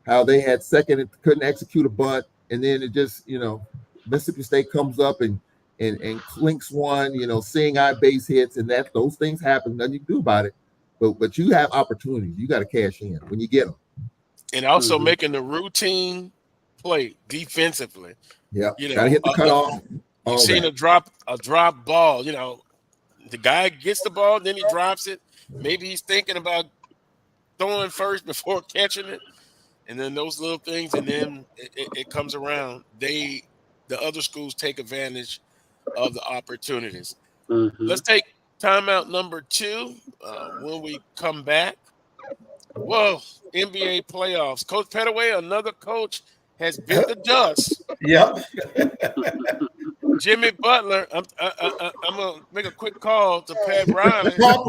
Speaker 3: how they had second and couldn't execute a bunt. And then it just, Mississippi State comes up and clinks one, seeing eye base hits, and those things happen. Nothing you can do about it. But you have opportunities. You got to cash in when you get them.
Speaker 1: And also making the routine play defensively.
Speaker 3: Yeah, got to hit the cutoff.
Speaker 1: You've seen a drop ball. The guy gets the ball, then he drops it. Maybe he's thinking about throwing first before catching it. And then those little things, and then it comes around. The other schools take advantage of the opportunities. Let's take timeout number 2 when we come back. Whoa, NBA playoffs. Coach Pettaway, another coach, has bit the dust.
Speaker 2: Yep.
Speaker 1: Jimmy Butler, I'm going to make a quick call to Pat Riley.
Speaker 2: Call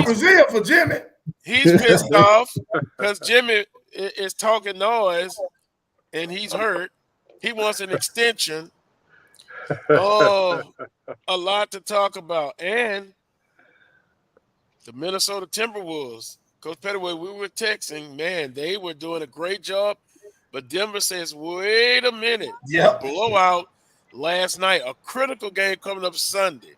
Speaker 2: Brazil for Jimmy.
Speaker 1: He's pissed off because Jimmy is talking noise and he's hurt. He wants an extension. Oh, a lot to talk about. And the Minnesota Timberwolves, Coach Pettaway, we were texting, man, they were doing a great job. But Denver says, wait a minute.
Speaker 2: Yep.
Speaker 1: Blowout last night, a critical game coming up Sunday.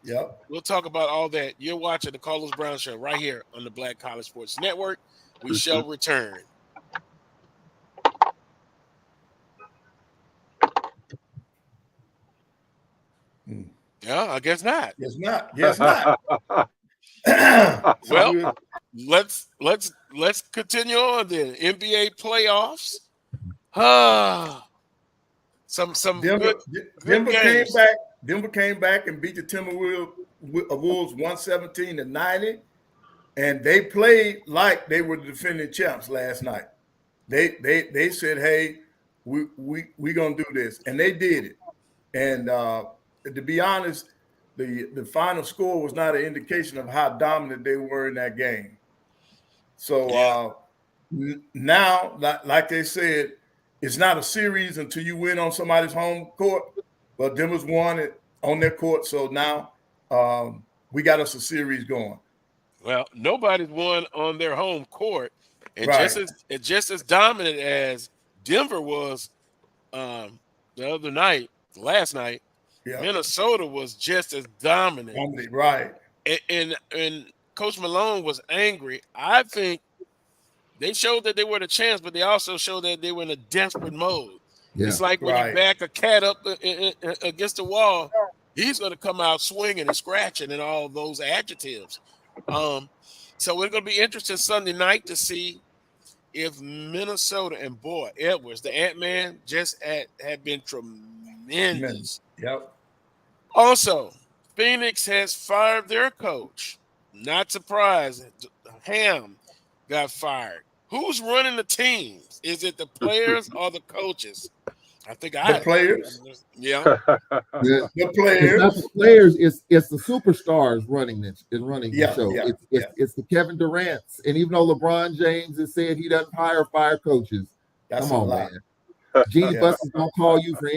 Speaker 2: Yep.
Speaker 1: We'll talk about all that. You're watching the Carlos Brown Show right here on the Black College Sports Network. We shall return. Yeah, I guess not.
Speaker 2: Guess not.
Speaker 1: Well, let's continue on then. NBA playoffs. Some
Speaker 2: Denver
Speaker 1: good
Speaker 2: came
Speaker 1: games.
Speaker 2: back. Denver came back and beat the Timberwolves 117-90, and they played like they were the defending champs last night. They said, "Hey, we gonna do this," and they did it. And to be honest, the final score was not an indication of how dominant they were in that game. So now, like they said, it's not a series until you win on somebody's home court. But Denver's won it on their court, so now we got us a series going.
Speaker 1: Well, nobody's won on their home court, and
Speaker 2: Right.
Speaker 1: just as dominant as Denver was the other night, last night.
Speaker 2: Yeah.
Speaker 1: Minnesota was just as dominant.
Speaker 2: Right.
Speaker 1: And Coach Malone was angry. I think they showed that they were the chance, but they also showed that they were in a desperate mode.
Speaker 3: Yeah.
Speaker 1: It's like when you back a cat up against the wall, he's going to come out swinging and scratching and all those adjectives. So we're going to be interested Sunday night to see if Minnesota, and boy, Edwards, the Ant-Man, just had been tremendous.
Speaker 2: Yep.
Speaker 1: Also, Phoenix has fired their coach. Not surprised. Ham got fired. Who's running the teams? Is it the players or the coaches? I think
Speaker 2: the players.
Speaker 1: Yeah.
Speaker 2: The players.
Speaker 3: It's not the players. It's the superstars running the show.
Speaker 2: Yeah,
Speaker 3: it's the Kevin Durant's. And even though LeBron James has said he doesn't fire coaches,
Speaker 2: that's
Speaker 3: come on, man. Jeannie Buss is gonna call you for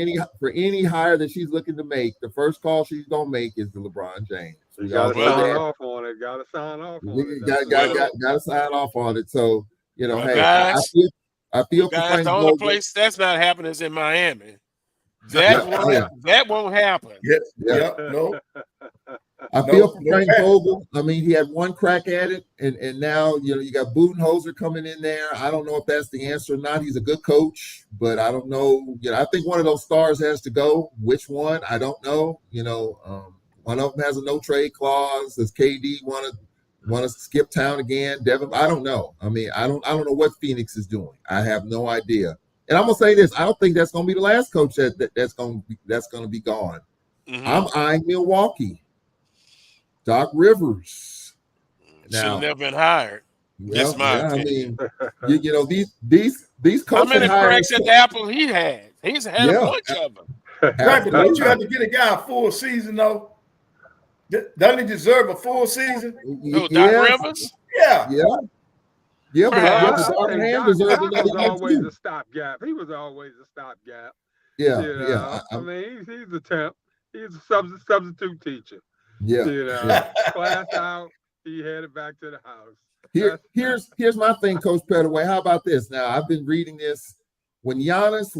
Speaker 3: any hire that she's looking to make. The first call she's gonna make is the LeBron James.
Speaker 10: You gotta sign off on it. Gotta sign off on it.
Speaker 3: Gotta sign off on it. So hey,
Speaker 1: guys,
Speaker 3: I feel
Speaker 1: guys, the only place that's not happening is in Miami. That won't happen.
Speaker 2: No.
Speaker 3: I feel for Frank Vogel. I mean, he had one crack at it, and now you got Budenholzer coming in there. I don't know if that's the answer or not. He's a good coach, but I don't know. I think one of those stars has to go. Which one? I don't know. One of them has a no trade clause. Does KD want to skip town again? Devin, I don't know. I mean, I don't know what Phoenix is doing. I have no idea. And I'm gonna say this: I don't think that's gonna be the last coach that's gonna be gone.
Speaker 1: Mm-hmm.
Speaker 3: I'm eyeing Milwaukee. Doc Rivers.
Speaker 1: Should have never been hired. That's my opinion.
Speaker 3: I mean, these coaches.
Speaker 1: How many cracks at the apple he had? He's had a bunch of them.
Speaker 2: Right, but don't you have to get a guy a full season though? Doesn't he deserve a full season?
Speaker 1: No, Doc Rivers?
Speaker 2: Yeah.
Speaker 3: Yeah, but Darvin Ham deserved
Speaker 10: He
Speaker 3: another
Speaker 10: was
Speaker 3: year
Speaker 10: always
Speaker 3: too.
Speaker 10: a stopgap. He was always a stopgap.
Speaker 3: Yeah.
Speaker 10: I mean, he's a temp. He's a substitute teacher.
Speaker 3: Yeah.
Speaker 10: Class out. He headed back to the house.
Speaker 3: Here's my thing, Coach Pettaway. How about this? Now, I've been reading this. When Giannis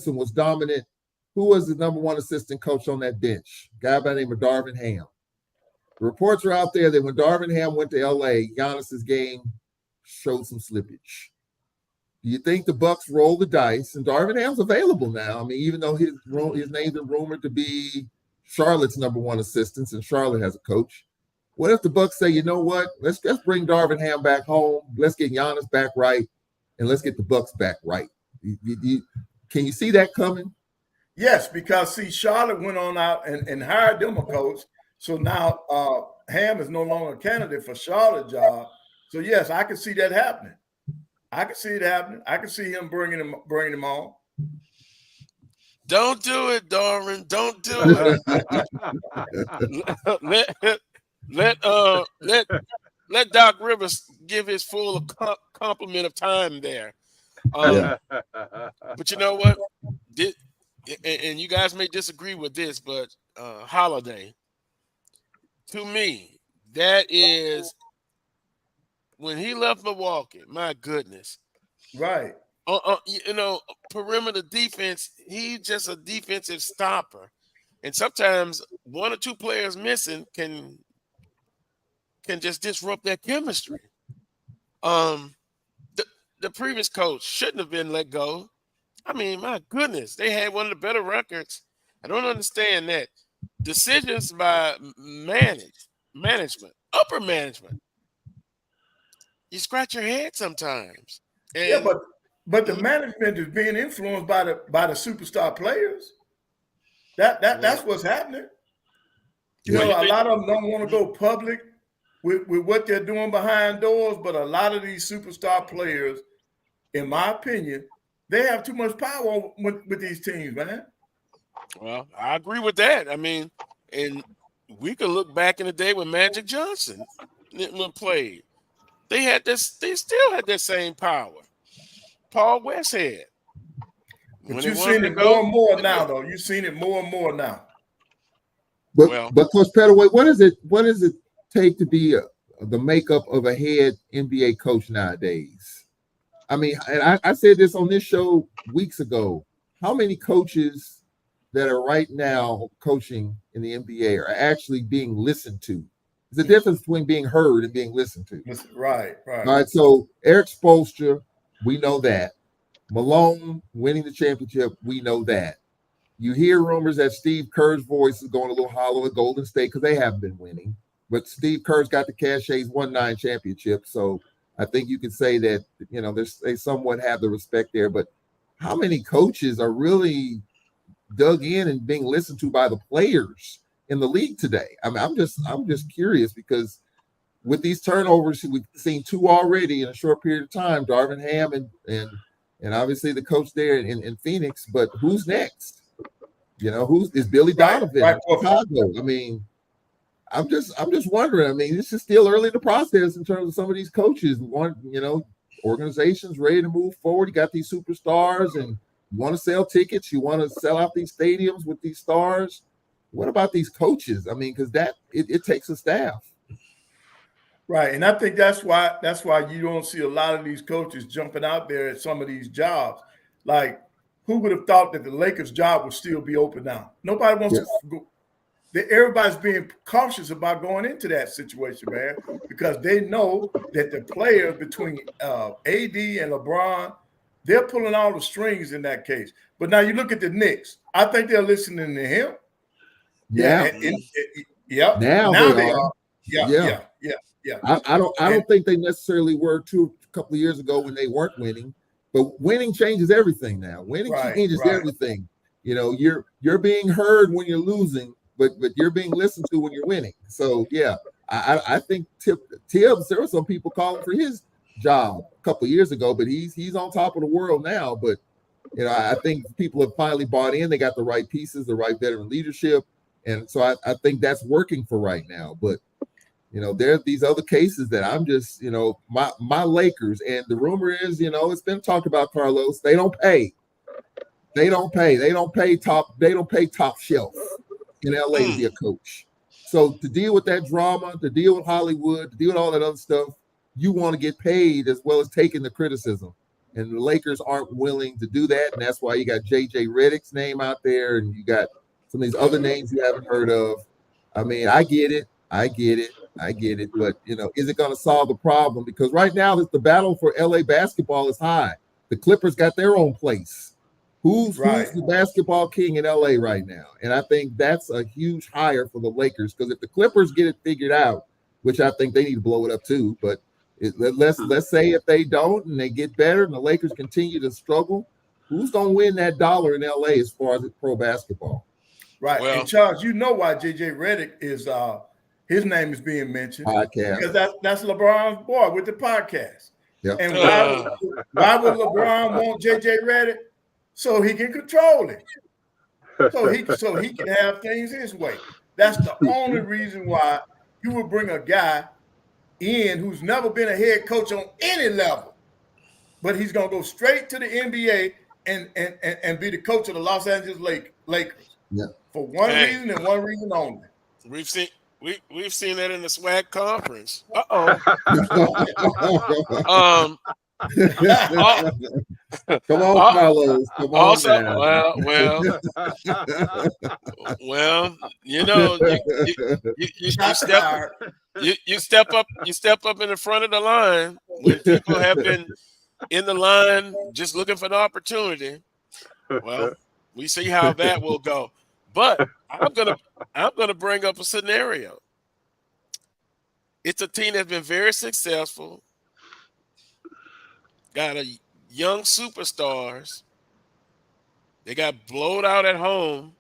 Speaker 3: and was dominant, who was the number one assistant coach on that bench? A guy by the name of Darvin Ham. The reports are out there that when Darvin Ham went to LA, Giannis's game showed some slippage. Do you think the Bucks roll the dice? And Darvin Ham's available now. I mean, even though his name's been rumored to be Charlotte's number one assistant, and Charlotte has a coach. What if the Bucks say, you know what? Let's bring Darvin Ham back home. Let's get Giannis back right, and let's get the Bucks back right. Can you see that coming?
Speaker 2: Yes, because Charlotte went on out and hired them a coach. So now Ham is no longer a candidate for Charlotte's job. So yes, I can see that happening. I can see it happening. I can see him bringing him on.
Speaker 1: Don't do it, Darvin. Don't do it. let Doc Rivers give his full complement of time there. But you know what? And you guys may disagree with this, but Holiday, to me, that is when he left Milwaukee. My goodness,
Speaker 2: right?
Speaker 1: Perimeter defense. He's just a defensive stopper, and sometimes one or two players missing can just disrupt that chemistry. The previous coach shouldn't have been let go. I mean, my goodness, they had one of the better records. I don't understand that. Decisions by management, upper management. You scratch your head sometimes. And
Speaker 2: yeah, But the management is being influenced by the superstar players. That's what's happening. You know, a lot of them don't want to go public with what they're doing behind doors, but a lot of these superstar players, in my opinion, they have too much power with these teams, man.
Speaker 1: Well, I agree with that. I mean, and we could look back in the day when Magic Johnson played. They still had that same power. Paul West had.
Speaker 2: But you've seen it more and more now, though. You've seen it more and more now.
Speaker 3: But Coach Pettaway, what does it take to be the makeup of a head NBA coach nowadays? I mean, and I said this on this show weeks ago. How many coaches that are right now coaching in the NBA are actually being listened to? There's a difference between being heard and being listened to.
Speaker 2: Right.
Speaker 3: All right, so Eric Spoelstra, we know that. Malone winning the championship, we know that. You hear rumors that Steve Kerr's voice is going a little hollow at Golden State because they haven't been winning. But Steve Kerr's got the cachet. He's won 9 championships. So I think you can say that, you know, they somewhat have the respect there. But how many coaches are really dug in and being listened to by the players in the league today? I mean, I'm just curious because with these turnovers, we've seen 2 already in a short period of time, Darvin Ham and obviously the coach there in Phoenix. But who's next? You know, is Billy Donovan in Chicago? I mean, I'm just wondering. I mean, this is still early in the process in terms of some of these coaches. Organizations ready to move forward. You got these superstars and you want to sell tickets. You want to sell out these stadiums with these stars. What about these coaches? I mean, because it takes a staff.
Speaker 2: Right. And I think that's why you don't see a lot of these coaches jumping out there at some of these jobs. Like, who would have thought that the Lakers' job would still be open now? Nobody wants to go. Everybody's being cautious about going into that situation, man, because they know that the players between AD and LeBron, they're pulling all the strings in that case. But now you look at the Knicks. I think they're listening to him.
Speaker 3: Yeah.
Speaker 2: Now they are. Yeah.
Speaker 3: I don't think they necessarily were a couple of years ago when they weren't winning. But winning changes everything now. Winning changes everything. You know, you're being heard when you're losing, but you're being listened to when you're winning. So yeah, I think Tibbs, there were some people calling for his job a couple of years ago, but he's on top of the world now. But you know, I think people have finally bought in. They got the right pieces, the right veteran leadership, and so I think that's working for right now. But you know, there are these other cases that I'm just, you know, my Lakers, and the rumor is, you know, it's been talked about, Carlos. They don't pay top shelf in LA to be a coach. So to deal with that drama, to deal with Hollywood, to deal with all that other stuff, you want to get paid as well as taking the criticism. And the Lakers aren't willing to do that. And that's why you got JJ Redick's name out there, and you got some of these other names you haven't heard of. I mean, I get it. But, you know, is it going to solve the problem? Because right now, the battle for LA basketball is high. The Clippers got their own place. Who's the basketball king in LA right now? And I think that's a huge hire for the Lakers, because if the Clippers get it figured out, which I think they need to blow it up too, but let's say if they don't and they get better and the Lakers continue to struggle, who's going to win that dollar in LA as far as pro basketball?
Speaker 2: Right. Well, and Charles, you know why JJ Redick is his name is being mentioned.
Speaker 3: Podcast.
Speaker 2: Because that's LeBron's boy with the podcast.
Speaker 3: Yep.
Speaker 2: And why would LeBron want JJ Redick? So he can control it. So he can have things his way. That's the only reason why you would bring a guy in who's never been a head coach on any level, but he's gonna go straight to the NBA and be the coach of the Los Angeles Lakers.
Speaker 3: Yeah.
Speaker 2: For one reason and one reason only.
Speaker 1: We've seen that in the SWAC conference.
Speaker 3: Come on, Carlos. Come on.
Speaker 1: Also, well, you know, you step up in the front of the line when people have been in the line just looking for the opportunity. Well, we see how that will go. But I'm gonna bring up a scenario. It's a team that's been very successful, got a young superstars. They got blowed out at home,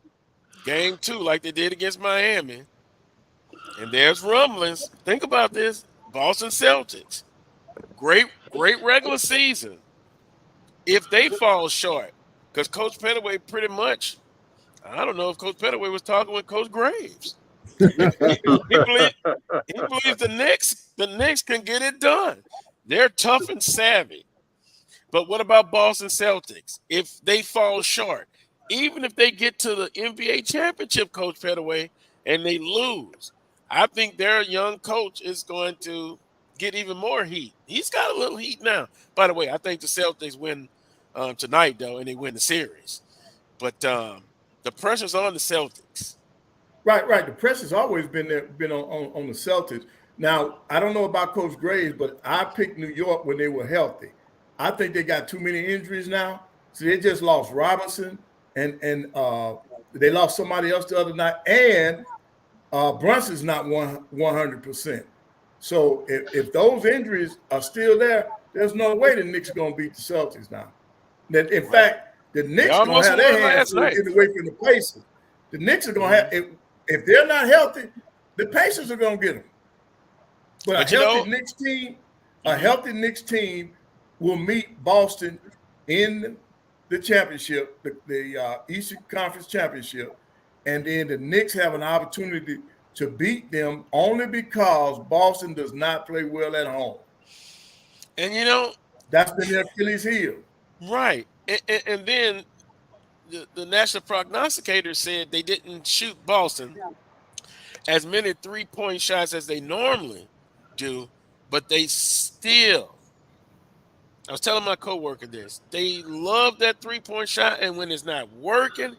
Speaker 1: game 2, like they did against Miami. And there's rumblings. Think about this. Boston Celtics. Great regular season. If they fall short, because Coach Pettaway pretty much, I don't know if Coach Pettaway was talking with Coach Graves. he believes the Knicks can get it done. They're tough and savvy. But what about Boston Celtics? If they fall short, even if they get to the NBA championship, Coach Pettaway, and they lose, I think their young coach is going to get even more heat. He's got a little heat now. By the way, I think the Celtics win tonight, though, and they win the series. But the pressure's on the Celtics.
Speaker 2: Right. The pressure's always been on the Celtics. Now, I don't know about Coach Graves, but I picked New York when they were healthy. I think they got too many injuries now. So they just lost Robinson, and they lost somebody else the other night, and Brunson's not 100%. So if those injuries are still there, there's no way the Knicks are going to beat the Celtics now. In fact, the Knicks are going to have their hands full getting away from the Pacers. The Knicks are going to have, if they're not healthy, the Pacers are going to get them. But a healthy Knicks team will meet Boston in the championship, the Eastern Conference Championship, and then the Knicks have an opportunity to beat them only because Boston does not play well at home.
Speaker 1: And, you know,
Speaker 2: that's been their Achilles heel.
Speaker 1: Right. And then the national prognosticator said they didn't shoot Boston as many three-point shots as they normally do, but they still, I was telling my coworker this, they love that three-point shot, and when it's not working,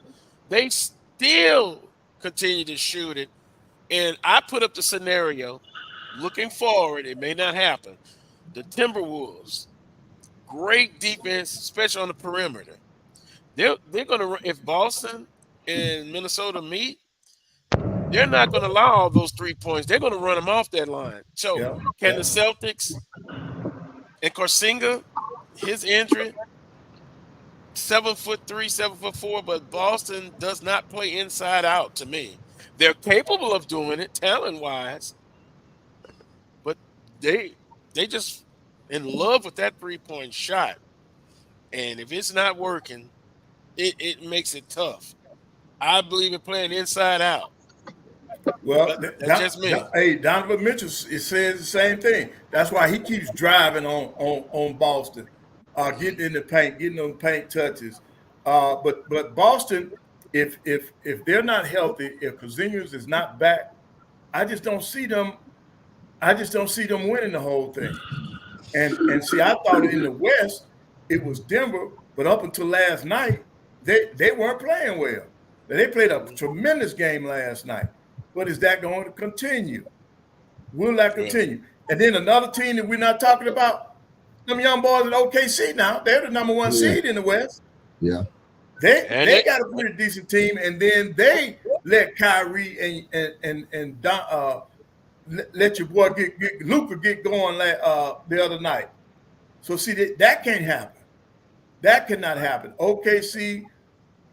Speaker 1: they still continue to shoot it. And I put up the scenario, looking forward, it may not happen. The Timberwolves, great defense, especially on the perimeter. They're going to, if Boston and Minnesota meet, they're not going to allow all those 3 points. They're going to run them off that line. So can the Celtics and Korsinga, his injury, 7'3", 7'4", but Boston does not play inside out to me. They're capable of doing it talent-wise, but they just in love with that 3-point shot. And if it's not working, it makes it tough. I believe in playing inside out.
Speaker 2: Well,
Speaker 1: that's just me.
Speaker 2: Hey, Donovan Mitchell says the same thing. That's why he keeps driving on Boston, getting in the paint, getting those paint touches. But Boston, if they're not healthy, if Porzingis is not back, I just don't see them. Winning the whole thing. And see, I thought in the West it was Denver, but up until last night, they weren't playing well. They played a tremendous game last night. But is that going to continue? Will that continue? And then another team that we're not talking about, them young boys at OKC now, they're the number one seed in the West.
Speaker 3: Yeah.
Speaker 2: They got a pretty decent team, and then they let Kyrie and let your boy get Luka get going the other night. So see that can't happen. That cannot happen. OKC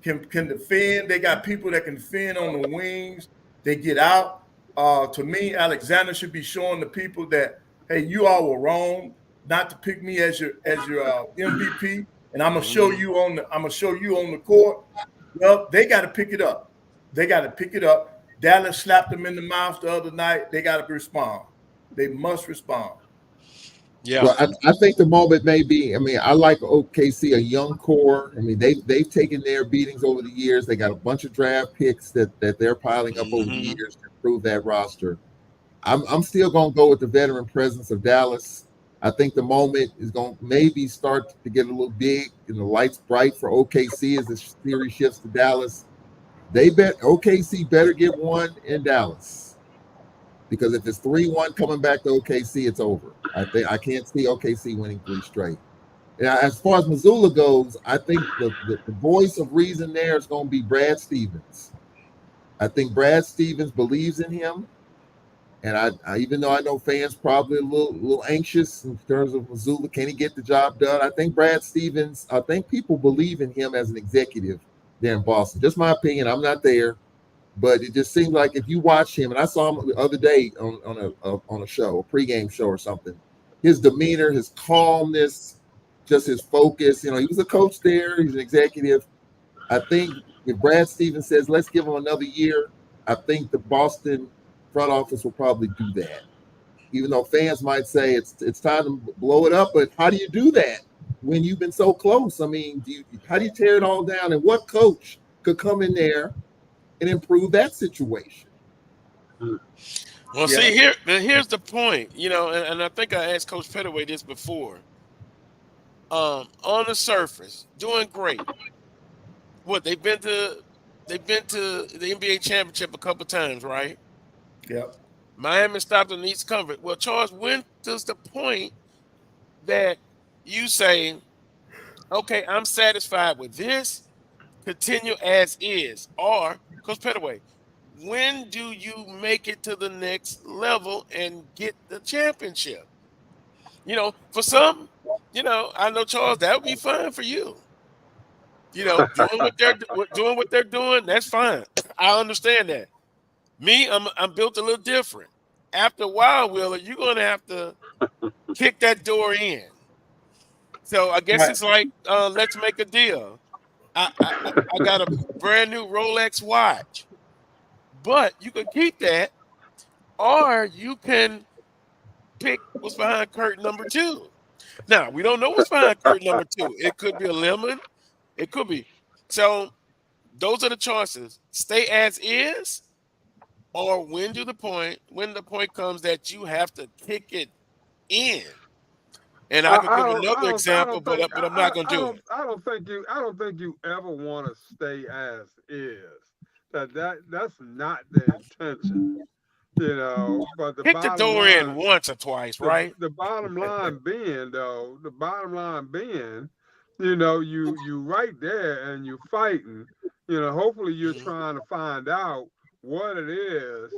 Speaker 2: can defend. They got people that can defend on the wings. They get out. To me, Alexander should be showing the people that, hey, you all were wrong not to pick me as your MVP, and I'm gonna show you on the court. Well, they got to pick it up. Dallas slapped them in the mouth the other night. They got to respond. They must respond.
Speaker 1: Yeah.
Speaker 3: Well, I think the moment may be, I mean, I like OKC, a young core. I mean, they've taken their beatings over the years. They got a bunch of draft picks that they're piling up over the years to improve that roster. I'm still going to go with the veteran presence of Dallas. I think the moment is going to maybe start to get a little big and the lights bright for OKC as the series shifts to Dallas. OKC better get one in Dallas. Because if it's 3-1 coming back to OKC, it's over. I can't see OKC winning 3 straight. Now, as far as Missoula goes, I think the voice of reason there is going to be Brad Stevens. I think Brad Stevens believes in him. And I even though I know fans probably a little anxious in terms of Missoula, can he get the job done? I think Brad Stevens, I think people believe in him as an executive there in Boston. Just my opinion. I'm not there, but it just seems like if you watch him, and I saw him the other day on a show, a pregame show or something, his demeanor, his calmness, just his focus. He was a coach there. He's an executive. I think if Brad Stevens says, let's give him another year, I think the Boston front office will probably do that. Even though fans might say it's time to blow it up, but how do you do that when you've been so close? I mean, how do you tear it all down? And what coach could come in there and improve that situation?
Speaker 1: Well, see, here's the point, and I think I asked Coach Pettaway this before. On the surface, doing great. What they've been to the NBA championship a couple times, right?
Speaker 2: Yep.
Speaker 1: Miami stopped in the East Conference. Well, Charles, when does the point that you say, okay, I'm satisfied with this, continue as is? Or, Coach Pettaway, when do you make it to the next level and get the championship? For some, I know, Charles, that would be fine for you. Doing what they're doing, that's fine. I understand that. Me, I'm built a little different. After a while, Wheeler, you're gonna have to kick that door in. So I guess it's like, let's make a deal. I got a brand new Rolex watch, but you can keep that, or you can pick what's behind curtain number 2. Now, we don't know what's behind curtain number 2. It could be a lemon. It could be. So those are the choices. Stay as is, or when the point comes that you have to kick it in. And I could give another example, but I'm not going to do it.
Speaker 10: I don't think you ever want to stay as is. That's not the intention. But
Speaker 1: kick the door in once or twice, right?
Speaker 10: The bottom line being, you right there and you fighting. Hopefully you're trying to find out what it is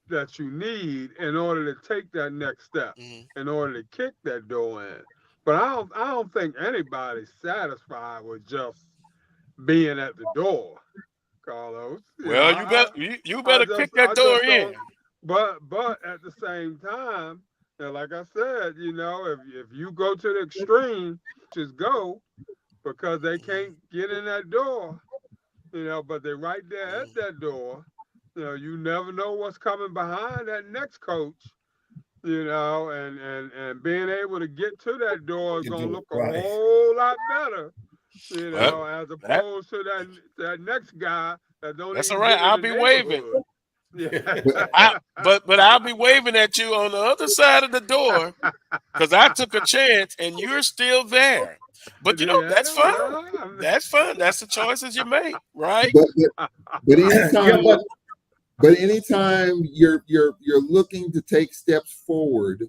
Speaker 10: that you need in order to take that next step, in order to kick that door in. But I don't think anybody's satisfied with just being at the door, Carlos.
Speaker 1: Well, you better kick that door in.
Speaker 10: But at the same time, like I said, if you go to the extreme, just go, because they can't get in that door, but they're right there at that door. You never know what's coming behind that next coach, and being able to get to that door is going to look a whole lot better, as opposed to that next guy that don't.
Speaker 1: That's all right. I'll be waving. Yeah. But I'll be waving at you on the other side of the door, because I took a chance and you're still there. But that's fine. That's fine. That's the choices you make, right?
Speaker 3: But anytime you're looking to take steps forward,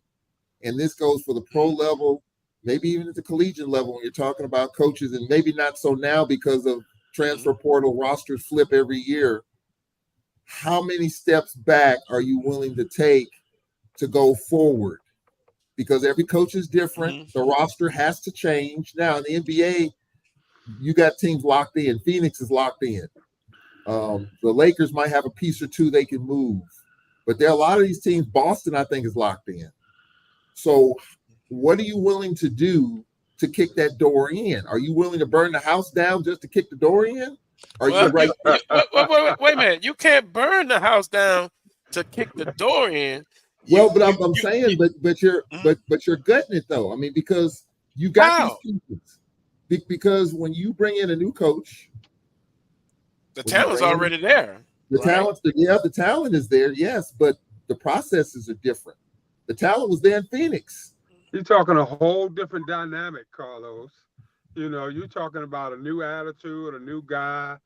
Speaker 3: and this goes for the pro level, maybe even at the collegiate level, when you're talking about coaches, and maybe not so now because of transfer portal rosters flip every year. How many steps back are you willing to take to go forward? Because every coach is different. The roster has to change. Now, in the NBA, you got teams locked in. Phoenix is locked in. The Lakers might have a piece or two they can move. But there are a lot of these teams. Boston, I think, is locked in. So what are you willing to do to kick that door in? Are you willing to burn the house down just to kick the door in? Wait
Speaker 1: a minute. You can't burn the house down to kick the door in.
Speaker 3: I'm saying, but you're gutting it though. I mean, because you got these pieces. Because when you bring in a new coach,
Speaker 1: the talent's already there.
Speaker 3: The talent is there, yes, but the processes are different. The talent was there in Phoenix.
Speaker 10: You're talking a whole different dynamic, Carlos. You're talking about a new attitude, a new guy,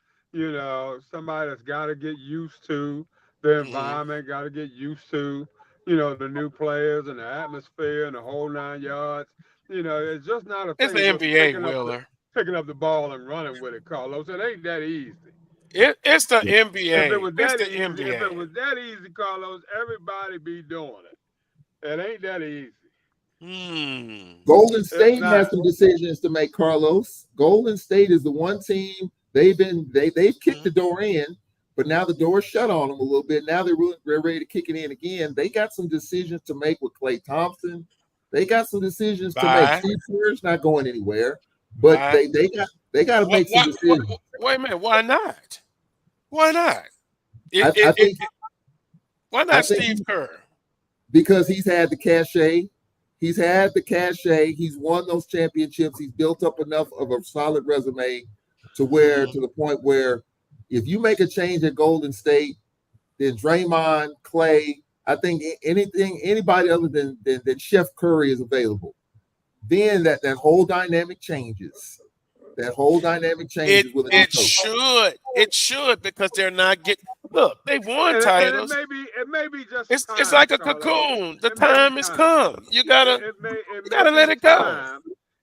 Speaker 10: somebody that's got to get used to the environment, got to get used to, the new players and the atmosphere and the whole 9 yards. It's just not a thing.
Speaker 1: It's the NBA, Wheeler.
Speaker 10: Picking up the ball and running with it, Carlos. It ain't that easy.
Speaker 1: It's the
Speaker 10: If
Speaker 1: NBA.
Speaker 10: it was that
Speaker 1: It's the
Speaker 10: easy,
Speaker 1: NBA.
Speaker 10: if it was that easy, Carlos, everybody be doing it. It ain't that easy.
Speaker 3: Golden State has some decisions to make, Carlos. Golden State is the one team they've kicked the door in, but now the door's shut on them a little bit. Now they're ready to kick it in again. They got some decisions to make with Klay Thompson. They got some decisions to make. Steve Kerr's not going anywhere, but they got to make some decisions.
Speaker 1: Wait a minute, why not? Why not? Why not Steve Kerr?
Speaker 3: Because he's had the cachet. He's had the cachet. He's won those championships. He's built up enough of a solid resume to the point where if you make a change at Golden State, then Draymond, Klay, I think anybody other than Chef Curry is available. Then that whole dynamic changes. That whole dynamic changes with a new coach.
Speaker 1: It should because they're not getting. Look, they've won titles.
Speaker 10: It may be just.
Speaker 1: It's like a cocoon. The time has come. You gotta let it go.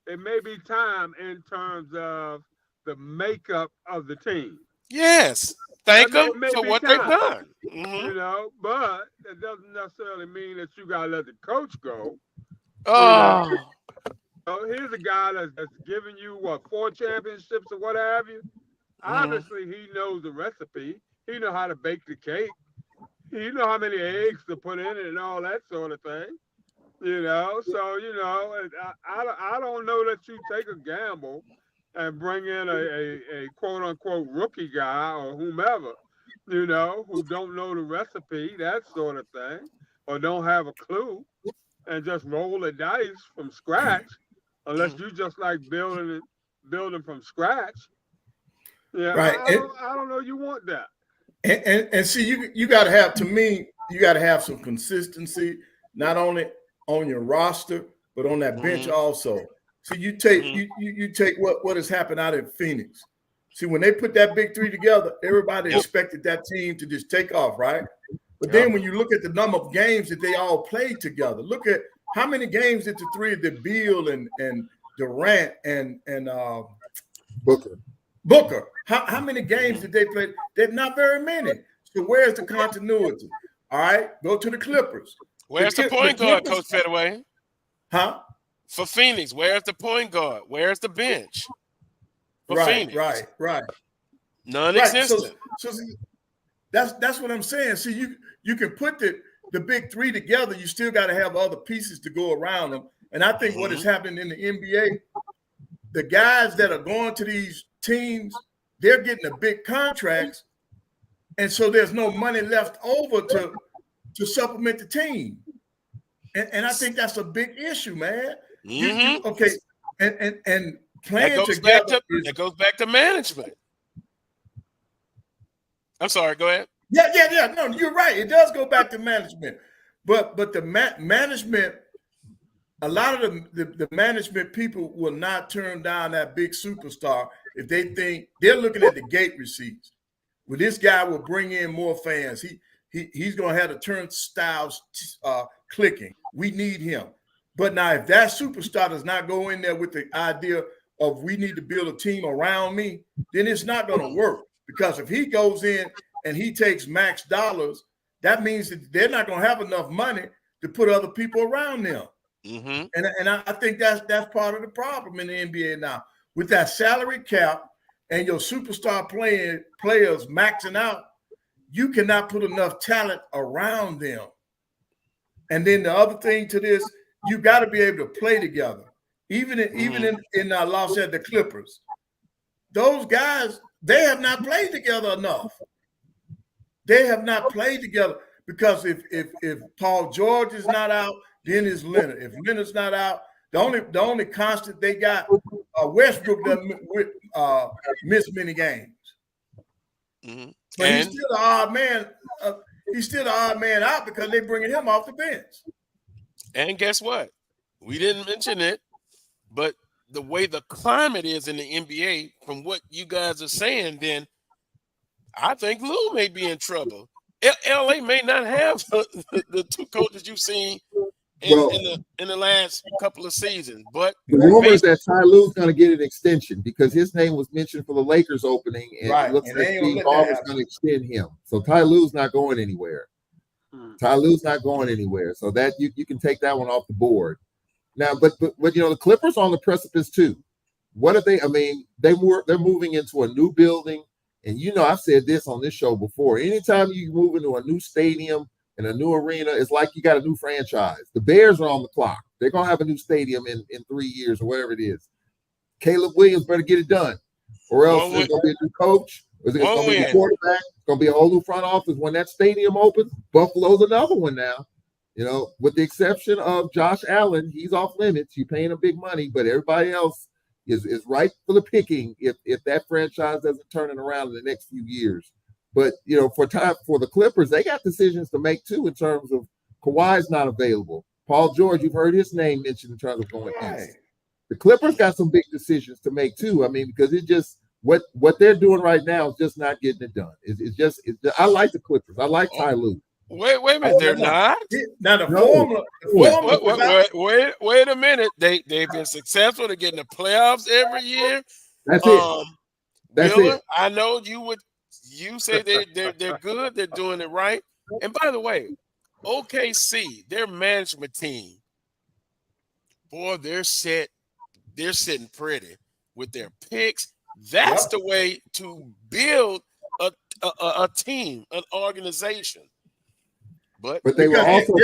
Speaker 10: It may be time in terms of the makeup of the team.
Speaker 1: Yes, thank them for what they've done.
Speaker 10: You know, but it doesn't necessarily mean that you gotta let the coach go.
Speaker 1: Oh.
Speaker 10: So here's a guy that's giving you 4 championships or what have you. Obviously, he knows the recipe. He knows how to bake the cake. He knows how many eggs to put in it and all that sort of thing. You know, so I don't know that you take a gamble and bring in a quote unquote rookie guy or whomever, you know, who don't know the recipe, that sort of thing, or don't have a clue, and just roll the dice from scratch. Unless you just like building from scratch. Yeah,
Speaker 2: right.
Speaker 10: I don't know you want that.
Speaker 2: And see, you got to have, to me, you got to have some consistency, not only on your roster, but on that bench also. See, you take you take what has happened out in Phoenix. See, when they put that big three together, everybody expected that team to just take off, right? But then when you look at the number of games that they all played together, look at how many games did the three of the Beal and Durant and Booker? How many games did they play? They're not very many. So where's the continuity? All right, go to the Clippers.
Speaker 1: Where's the point guard, Coach Pettaway?
Speaker 2: Huh?
Speaker 1: For Phoenix, where's the point guard? Where's the bench? For Phoenix.
Speaker 2: Right.
Speaker 1: Non-existent.
Speaker 2: Right. So that's what I'm saying. See, you can put the big three together. You still got to have other pieces to go around them. And I think what is happening in the NBA, the guys that are going to these teams, they're getting the big contracts, and so there's no money left over to supplement the team. And I think that's a big issue, man. Okay, and playing together.
Speaker 1: It goes back to management. I'm sorry, go ahead.
Speaker 2: Yeah. No, you're right. It does go back to management. But the management, a lot of the management people will not turn down that big superstar if they think they're looking at the gate receipts. Well, this guy will bring in more fans. He's going to have the turnstiles clicking. We need him. But now if that superstar does not go in there with the idea of we need to build a team around me, then it's not going to work. Because if he goes in and he takes max dollars, that means that they're not going to have enough money to put other people around them. And I think that's part of the problem in the NBA now. With that salary cap and your superstar players maxing out, you cannot put enough talent around them. And then the other thing to this, you got to be able to play together. Even in Los Angeles, the Clippers, those guys, they have not played together enough. They have not played together because if Paul George is not out, then it's Leonard. If Leonard's not out, the only constant they got, Westbrook doesn't miss many games. But he's still the odd man. He's still the odd man out because they're bringing him off the bench.
Speaker 1: And guess what? We didn't mention it, but the way the climate is in the NBA, from what you guys are saying, then I think Lou may be in trouble. LA may not have the two coaches you've seen in the last couple of seasons. But
Speaker 3: the rumor is that Ty Lue's going to get an extension because his name was mentioned for the Lakers opening, and it looks like Steve Ballmer's going to extend him. So Ty Lue's not going anywhere. Ty Lue's not going anywhere. So that you can take that one off the board. Now, but the Clippers are on the precipice too. What are they? I mean, they're moving into a new building, and I've said this on this show before. Anytime you move into a new stadium and a new arena, it's like you got a new franchise. The Bears are on the clock. They're gonna have a new stadium in 3 years or whatever it is. Caleb Williams better get it done, or else there's gonna be a new coach. Or it's gonna be a quarterback. It's gonna be a whole new front office when that stadium opens. Buffalo's another one now. With the exception of Josh Allen, he's off limits. You're paying him big money, but everybody else is right for the picking if that franchise doesn't turn it around in the next few years. But for the Clippers, they got decisions to make too in terms of Kawhi's not available. Paul George, you've heard his name mentioned in terms of going east. The Clippers got some big decisions to make too. I mean, because it just what they're doing right now is just not getting it done. It's just I like the Clippers. I like Ty Lue.
Speaker 1: Wait a minute, they're not.
Speaker 2: Now the formula.
Speaker 1: Wait a minute. They've been successful. They're getting the playoffs every year.
Speaker 3: That's it. That's
Speaker 1: Miller,
Speaker 3: it.
Speaker 1: I know you say they're good. They're doing it right. And by the way, OKC, their management team, boy, they're sitting pretty with their picks. That's the way to build a team, an organization. But
Speaker 2: they were also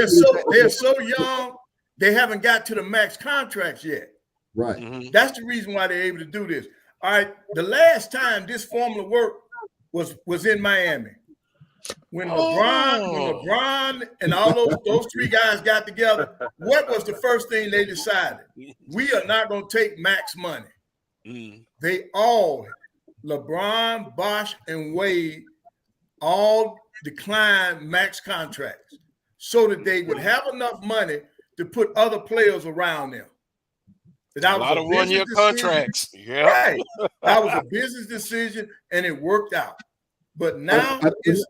Speaker 2: they're so young, they haven't got to the max contracts yet.
Speaker 3: Right.
Speaker 1: Mm-hmm.
Speaker 2: That's the reason why they're able to do this. All right. The last time this formula worked was in Miami. When LeBron and all those three guys got together, what was the first thing they decided? We are not going to take max money. They all, LeBron, Bosh, and Wade, all declined max contracts so that they would have enough money to put other players around them.
Speaker 1: A lot of one-year contracts. Yeah.
Speaker 2: Right. That was a business decision, and it worked out. But now it's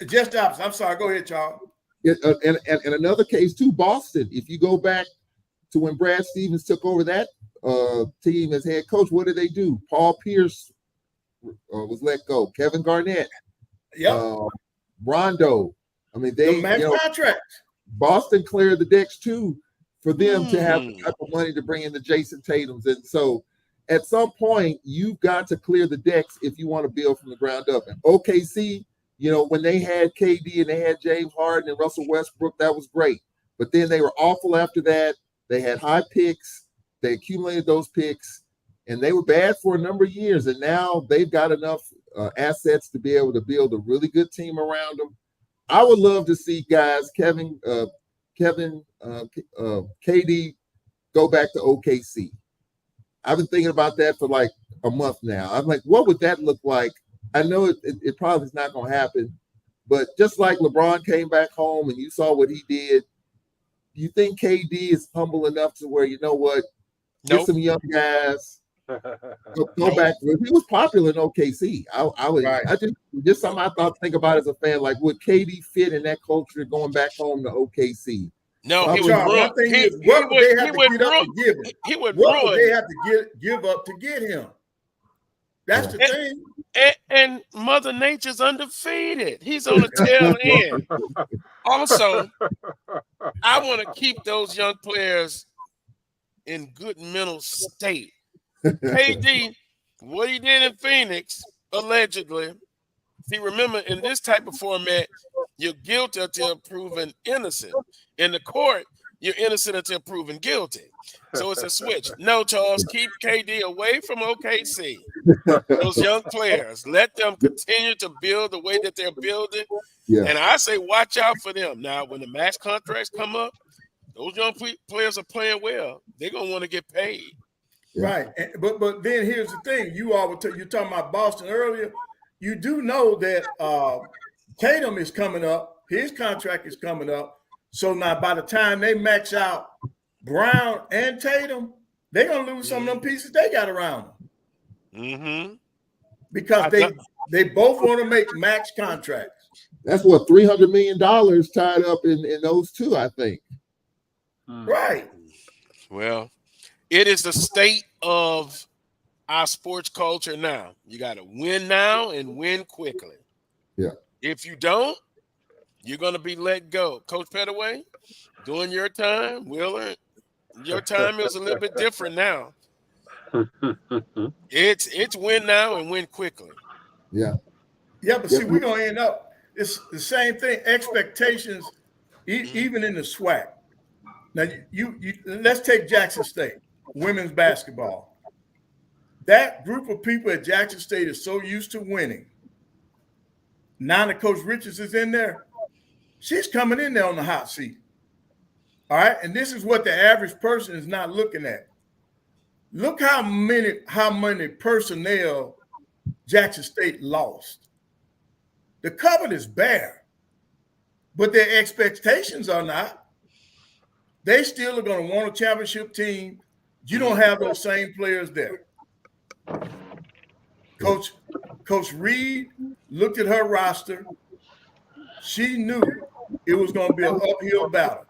Speaker 2: just the opposite. I'm sorry. Go ahead, Charles.
Speaker 3: And another case, too, Boston. If you go back to when Brad Stevens took over that team as head coach, what did they do? Paul Pierce was let go. Kevin Garnett. Rondo. I mean, they
Speaker 2: max contracts.
Speaker 3: Boston cleared the decks too for them to have the type of money to bring in the Jason Tatums. And so at some point, you've got to clear the decks if you want to build from the ground up. And OKC, when they had KD and they had James Harden and Russell Westbrook, that was great. But then they were awful after that. They had high picks. They accumulated those picks, and they were bad for a number of years. And now they've got enough assets to be able to build a really good team around them. I would love to see guys, KD, go back to OKC. I've been thinking about that for like a month now. I'm like, what would that look like? I know it probably is not going to happen, but just like LeBron came back home and you saw what he did, do you think KD is humble enough to where, you know what, get some young guys, go back? He was popular in OKC. I would just something I think about as a fan. Like, would KD fit in that culture going back home to OKC?
Speaker 1: No, he would
Speaker 2: One thing is, what would they have to get up to give him? What would they have to give up to get him? That's the thing.
Speaker 1: And Mother Nature's undefeated. He's on the tail end. Also, I want to keep those young players in good mental state. KD, what he did in Phoenix, allegedly. See, remember, in this type of format, you're guilty until proven innocent. In the court, you're innocent until proven guilty. So it's a switch. No, Charles, keep KD away from OKC. Those young players, let them continue to build the way that they're building. Yeah. And I say, watch out for them. Now, when the max contracts come up, those young players are playing well. They're going to want to get paid.
Speaker 2: Right. But then here's the thing. You were talking about Boston earlier. You do know that Tatum is coming up. His contract is coming up. So now by the time they max out Brown and Tatum, they're going to lose some of them pieces they got around them.
Speaker 1: Mm-hmm.
Speaker 2: Because they both want to make max contracts.
Speaker 3: That's what $300 million tied up in those two, I think.
Speaker 2: Right.
Speaker 1: Well, it is the state of our sports culture now. You got to win now and win quickly.
Speaker 3: Yeah.
Speaker 1: If you don't, you're going to be let go. Coach Pettaway, during your time, Wheeler, your time is a little bit different now. It's win now and win quickly.
Speaker 3: Yeah.
Speaker 2: Yeah, but see, we're going to end up, it's the same thing, expectations, even in the SWAC. Now, you let's take Jackson State, women's basketball. That group of people at Jackson State is so used to winning. Now that Coach Richards is in there, she's coming in there on the hot seat. All right, and this is what the average person is not looking at. Look how many personnel Jackson State lost. The cupboard is bare, but their expectations are not. They still are going to want a championship team. You don't have those same players there. Coach Reed looked at her roster. She knew it was going to be an uphill battle.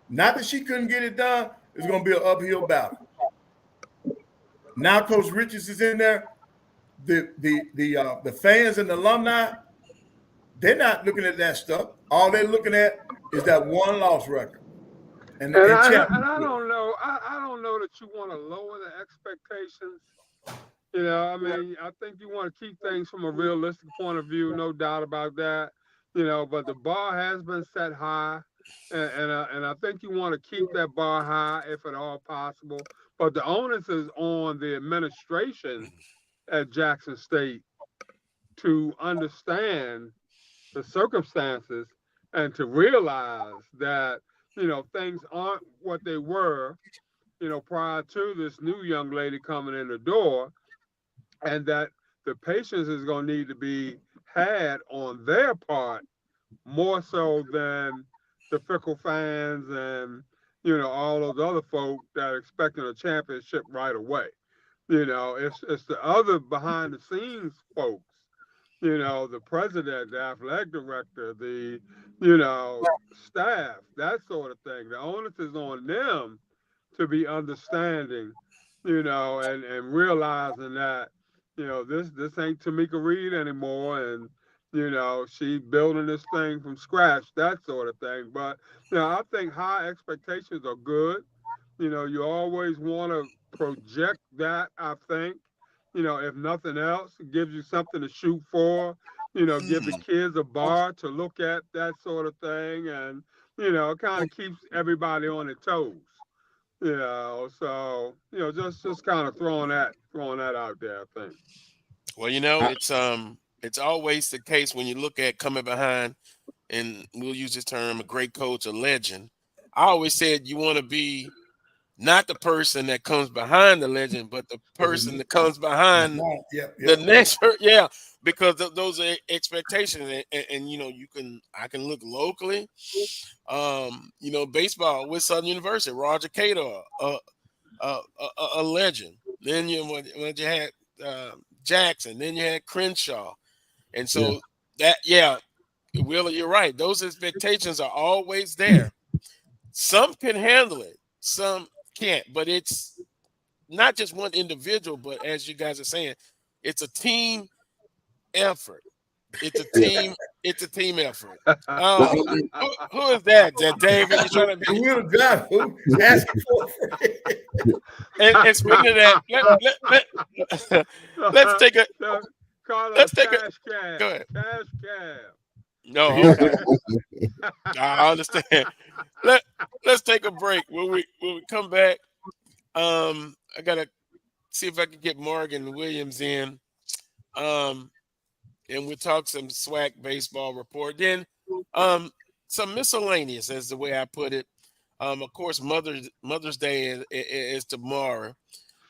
Speaker 2: Not that she couldn't get it done. It's going to be an uphill battle. Now Coach Richards is in there. The fans and the alumni, they're not looking at that stuff. All they're looking at is that one-loss record. And
Speaker 10: I don't know. I don't know that you want to lower the expectations. You know, I mean, I think you want to keep things from a realistic point of view, no doubt about that. You know, but the bar has been set high, and I think you want to keep that bar high if at all possible. But the onus is on the administration at Jackson State to understand the circumstances and to realize that, you know, things aren't what they were, you know, prior to this new young lady coming in the door, and that the patience is going to need to be had on their part more so than the fickle fans and, you know, all those other folk that are expecting a championship right away. You know, it's the other behind the scenes folks, you know, the president, the athletic director, the, you know, staff, that sort of thing. The onus is on them to be understanding, you know, and realizing that, you know, this ain't Tamika Reed anymore, and, you know, she building this thing from scratch, that sort of thing. But, you know, I think high expectations are good. You know, you always want to project that, I think. You know, if nothing else, it gives you something to shoot for, you know, give the kids a bar to look at, that sort of thing. And, you know, it kind of keeps everybody on their toes, you know. So, you know, just kind of throwing that out there, I think.
Speaker 1: Well, you know, it's always the case when you look at coming behind, and we'll use this term, a great coach, a legend. I always said you want to be not the person that comes behind the legend, but the person that comes behind the next person. Yeah, because those are expectations. And you know, I can look locally. You know, baseball with Southern University, Roger Cato, a legend. Then when you had Jackson, then you had Crenshaw. And so Wheeler, you're right. Those expectations are always there. Some can handle it, some can't, but it's not just one individual, but as you guys are saying, it's a team effort. It's a team effort. Who is that? That David? You trying to be
Speaker 2: asking for
Speaker 1: and speaking of that, let's take a
Speaker 10: cash cab.
Speaker 1: Go ahead.
Speaker 10: Cash cab.
Speaker 1: No, okay. I understand. Let's take a break. When we come back, I gotta see if I can get Morgan Williams in, and we'll talk some SWAC baseball report. Then some miscellaneous, as the way I put it. Of course, Mother's Day is tomorrow.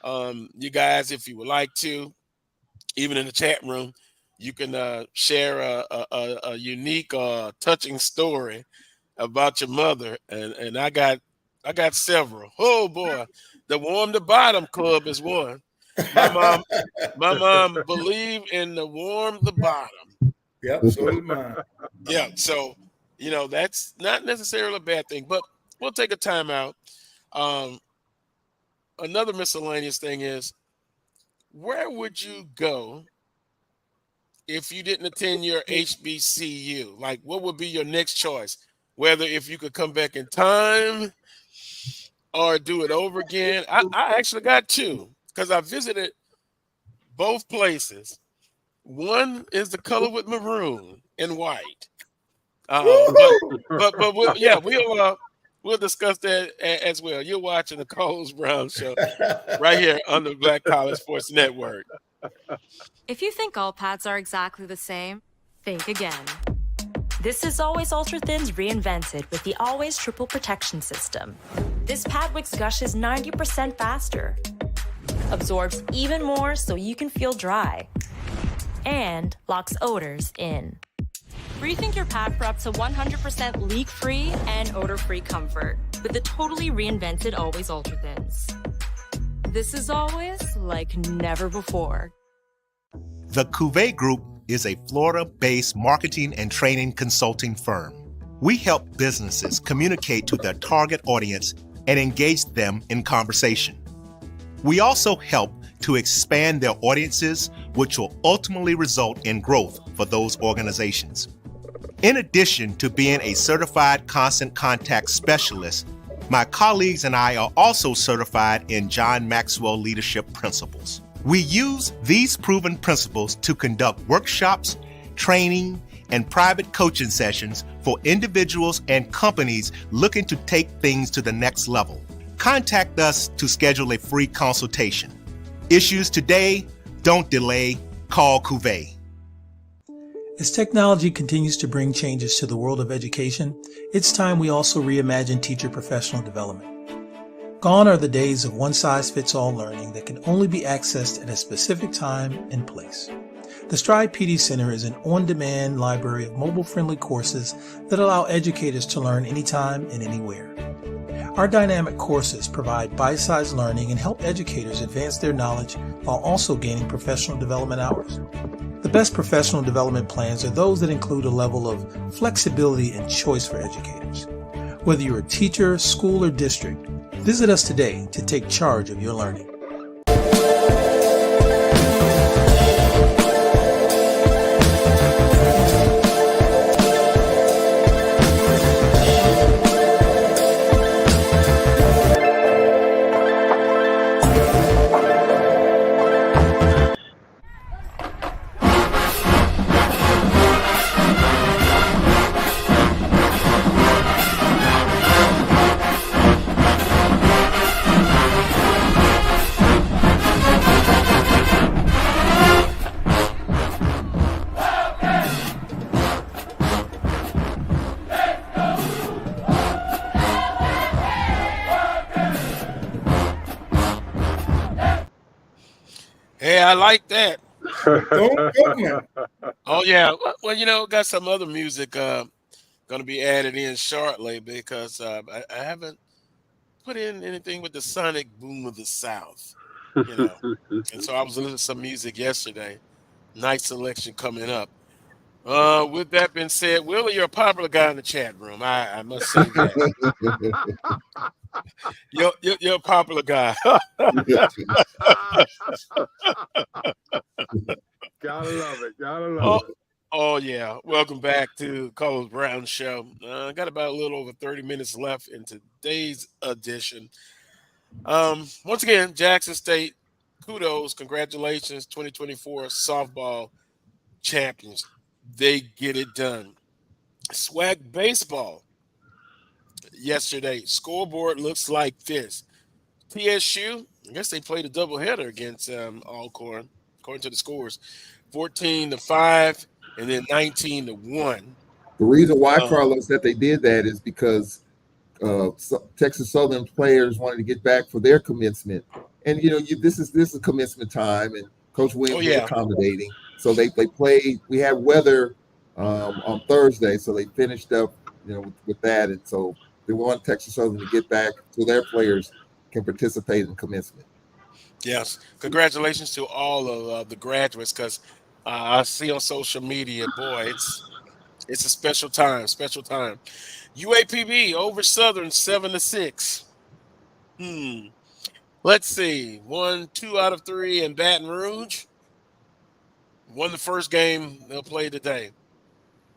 Speaker 1: You guys, if you would like to, even in the chat room, you can share a unique, touching story about your mother, and I got several. Oh boy, the Warm the Bottom Club is one. My mom believed in the Warm the Bottom.
Speaker 2: Yep, so did mine.
Speaker 1: Yeah, so you know that's not necessarily a bad thing, but we'll take a timeout. Another miscellaneous thing is, where would you go if you didn't attend your HBCU? Like, what would be your next choice? Whether if you could come back in time or do it over again. I actually got two because I visited both places. One is the color with maroon and white. But we'll discuss that as well. You're watching the Coles Brown Show right here on the Black College Sports Network.
Speaker 12: If you think all pads are exactly the same, think again. This is Always Ultra Thins reinvented with the Always Triple Protection System. This pad wicks gushes 90% faster, absorbs even more so you can feel dry, and locks odors in. Rethink your pad for up to 100% leak-free and odor-free comfort with the totally reinvented Always Ultra Thins. This is always like never before.
Speaker 13: The Cuvée Group is a Florida-based marketing and training consulting firm. We help businesses communicate to their target audience and engage them in conversation. We also help to expand their audiences, which will ultimately result in growth for those organizations. In addition to being a certified constant contact specialist, my colleagues and I are also certified in John Maxwell Leadership Principles. We use these proven principles to conduct workshops, training, and private coaching sessions for individuals and companies looking to take things to the next level. Contact us to schedule a free consultation. Issues today, don't delay, call Cuvée.
Speaker 5: As technology continues to bring changes to the world of education, it's time we also reimagine teacher professional development. Gone are the days of one-size-fits-all learning that can only be accessed at a specific time and place. The Stride PD Center is an on-demand library of mobile-friendly courses that allow educators to learn anytime and anywhere. Our dynamic courses provide bite-sized learning and help educators advance their knowledge while also gaining professional development hours. The best professional development plans are those that include a level of flexibility and choice for educators. Whether you're a teacher, school, or district, visit us today to take charge of your learning.
Speaker 1: Hey, I like that. Oh, yeah. Well, got some other music going to be added in shortly because I haven't put in anything with the sonic boom of the South, And so I was listening to some music yesterday. Nice selection coming up. With that being said, Willie, you're a popular guy in the chat room. I must say that. You're a popular guy.
Speaker 10: Gotta love it.
Speaker 1: Oh, yeah. Welcome back to Coles Brown Show. Got about a little over 30 minutes left in today's edition. Once again, Jackson State, kudos, congratulations, 2024 softball champions. They get it done. SWAC Baseball yesterday, scoreboard looks like this. TSU, I guess they played a doubleheader against Alcorn, according to the scores, 14-5 and then 19-1.
Speaker 3: The reason why, Carlos, that they did that is because Texas Southern players wanted to get back for their commencement, and this is commencement time, and Coach Williams was accommodating. So they played. We had weather on Thursday, so they finished up, with that, and so they want Texas Southern to get back so their players can participate in commencement.
Speaker 1: Yes, congratulations to all of the graduates, because I see on social media, boy, It's a special time. Special time. UAPB over Southern 7-6. Let's see. 1, 2 out of 3 in Baton Rouge. Won the first game they'll play today.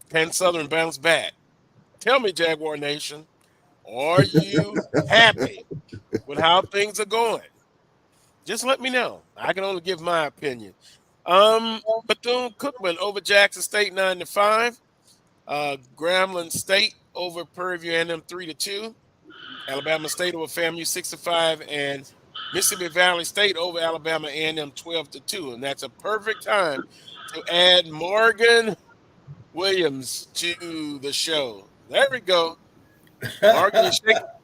Speaker 1: Can Southern bounce back? Tell me, Jaguar Nation, are you happy with how things are going? Just let me know. I can only give my opinion. Bethune-Cookman over Jackson State 9-5. Grambling State over Prairie View A&M 3-2. Alabama State over FAMU 6-5, and Mississippi Valley State over Alabama A&M 12-2. And that's a perfect time to add Morgan Williams to the show. There we go. Morgan,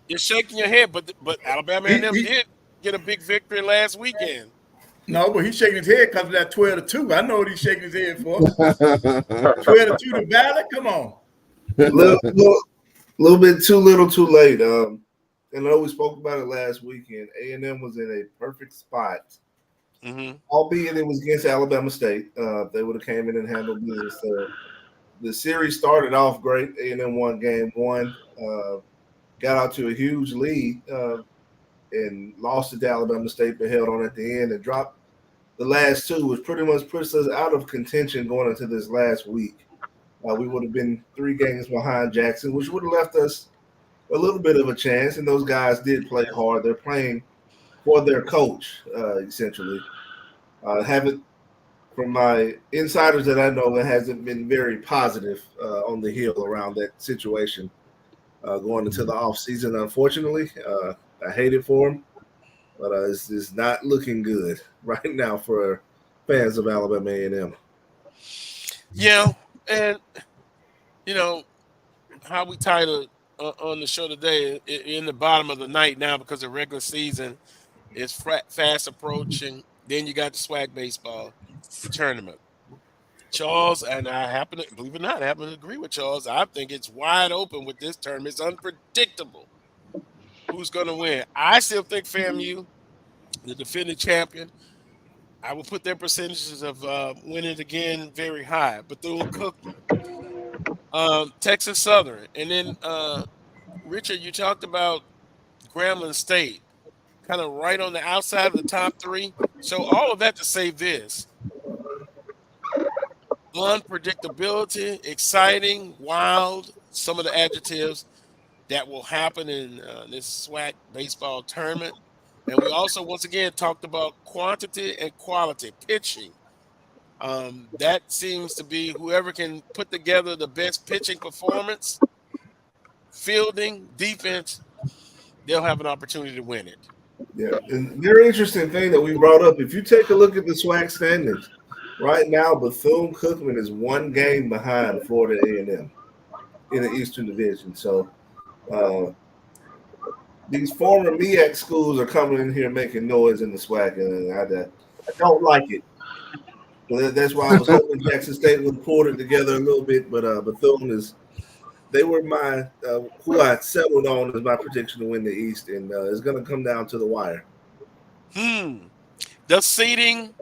Speaker 1: you're shaking your head, but Alabama A&M did get a big victory last weekend.
Speaker 2: No, but he's shaking his head because of that 12-2. I know what he's shaking his head for. 12-2 to Valley? Come on.
Speaker 14: Little bit too little, too late. And I know we spoke about it last weekend. A&M was in a perfect spot, albeit it was against Alabama State. They would have came in and handled business. The series started off great. A&M won game 1, got out to a huge lead, and lost it to Alabama State, but held on at the end and dropped the last 2, which pretty much puts us out of contention going into this last week. We would have been 3 games behind Jackson, which would have left us a little bit of a chance, and those guys did play hard. They're playing for their coach, essentially. Haven't, from my insiders that I know, it hasn't been very positive on the hill around that situation going into the offseason, unfortunately. I hate it for them, but it's not looking good right now for fans of Alabama A&M.
Speaker 1: Yeah, and, you know, how we titled on the show today, in the bottom of the night now because the regular season is fast approaching. Then you got the SWAC Baseball tournament. Charles, and I happen to, believe it or not, I happen to agree with Charles. I think it's wide open with this tournament. It's unpredictable who's going to win. I still think FAMU, the defending champion, I will put their percentages of winning again very high. Bethune-Cookman, Texas Southern, and then Richard, you talked about Grambling State, kind of right on the outside of the top 3. So all of that to say this: unpredictability, exciting, wild, some of the adjectives that will happen in this SWAC baseball tournament. And we also, once again, talked about quantity and quality pitching. That seems to be whoever can put together the best pitching performance, fielding, defense, they'll have an opportunity to win it.
Speaker 14: Yeah, and very interesting thing that we brought up. If you take a look at the SWAC standings, right now Bethune-Cookman is 1 game behind Florida A&M in the Eastern Division. So these former MEAC schools are coming in here making noise in the SWAC, and I don't like it. So that's why I was hoping Jackson State would pull it together a little bit, but Bethune they were my who I settled on as my prediction to win the East, and it's going to come down to the wire.
Speaker 1: The seeding,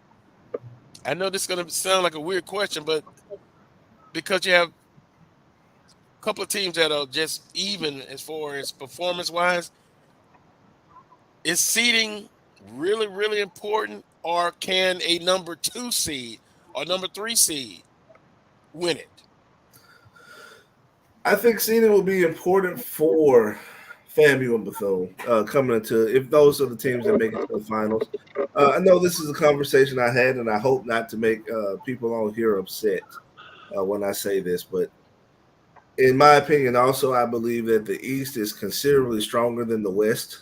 Speaker 1: I know this is going to sound like a weird question, but because you have a couple of teams that are just even as far as performance-wise, is seeding really, really important, or can a number 2 seed or number 3 seed win it?
Speaker 14: I think seeding will be important for FAMU and Bethune coming into, if those are the teams that make it to the finals. I know this is a conversation I had, and I hope not to make people on here upset when I say this, but in my opinion, also, I believe that the East is considerably stronger than the West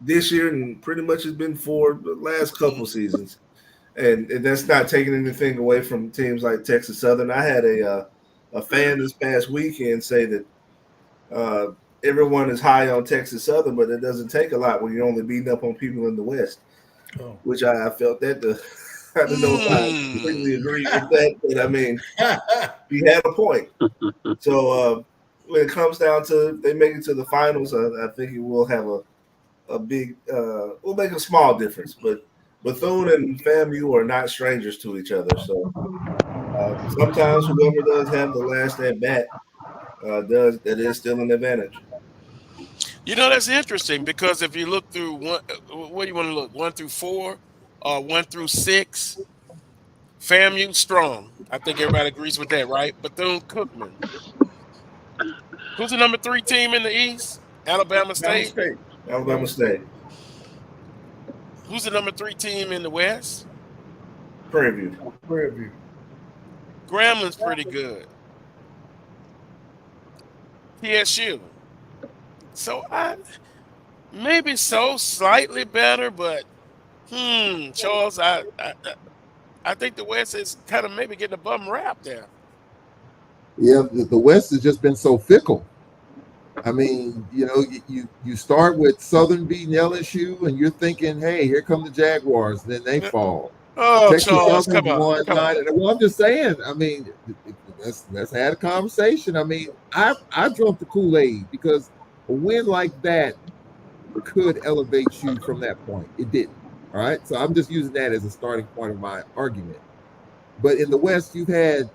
Speaker 14: this year, and pretty much has been for the last couple seasons. And that's not taking anything away from teams like Texas Southern. I had a fan this past weekend say that everyone is high on Texas Southern, but it doesn't take a lot when you're only beating up on people in the West, which I felt that I don't know if I completely agree with that, but I mean, he had a point. So when it comes down to they make it to the finals, I think it will have a big, will make a small difference. But Bethune and FAMU are not strangers to each other, so Sometimes whoever does have the last at bat that is still an advantage.
Speaker 1: You know, that's interesting because if you look through what do you want to look? 1 through 4 or 1 through 6? FAMU strong. I think everybody agrees with that, right? Bethune-Cookman. Who's the number 3 team in the East? Alabama State.
Speaker 14: Alabama State.
Speaker 1: Who's the number 3 team in the West?
Speaker 14: Prairie
Speaker 2: View.
Speaker 1: Gramblin's pretty good. TSU. So maybe slightly better, but Charles, I think the West is kind of maybe getting a bum rap there.
Speaker 3: Yeah, the West has just been so fickle. I mean, you know, you start with Southern beating LSU, and you're thinking, hey, here come the Jaguars, then they fall.
Speaker 1: Oh,
Speaker 3: Texas
Speaker 1: Charles,
Speaker 3: Southern
Speaker 1: come on.
Speaker 3: Well, I'm just saying. I mean, let's have a conversation. I mean, I drunk the Kool-Aid because a win like that could elevate you from that point. It didn't. All right. So I'm just using that as a starting point of my argument. But in the West, you've had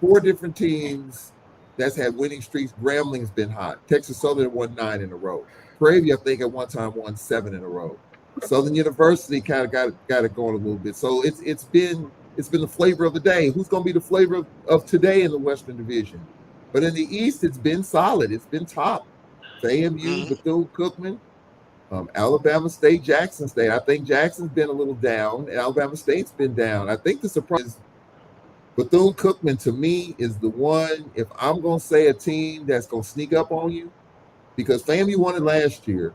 Speaker 3: 4 different teams that's had winning streaks. Grambling's been hot. Texas Southern won 9 in a row. Prairie View, I think, at one time won 7 in a row. Southern University kind of got it going a little bit. So it's been the flavor of the day. Who's going to be the flavor of today in the Western Division? But in the East, it's been solid. It's been top. FAMU, Bethune-Cookman, Alabama State, Jackson State. I think Jackson's been a little down, and Alabama State's been down. I think the surprise is Bethune-Cookman, to me, is the one, if I'm going to say a team that's going to sneak up on you, because FAMU won it last year,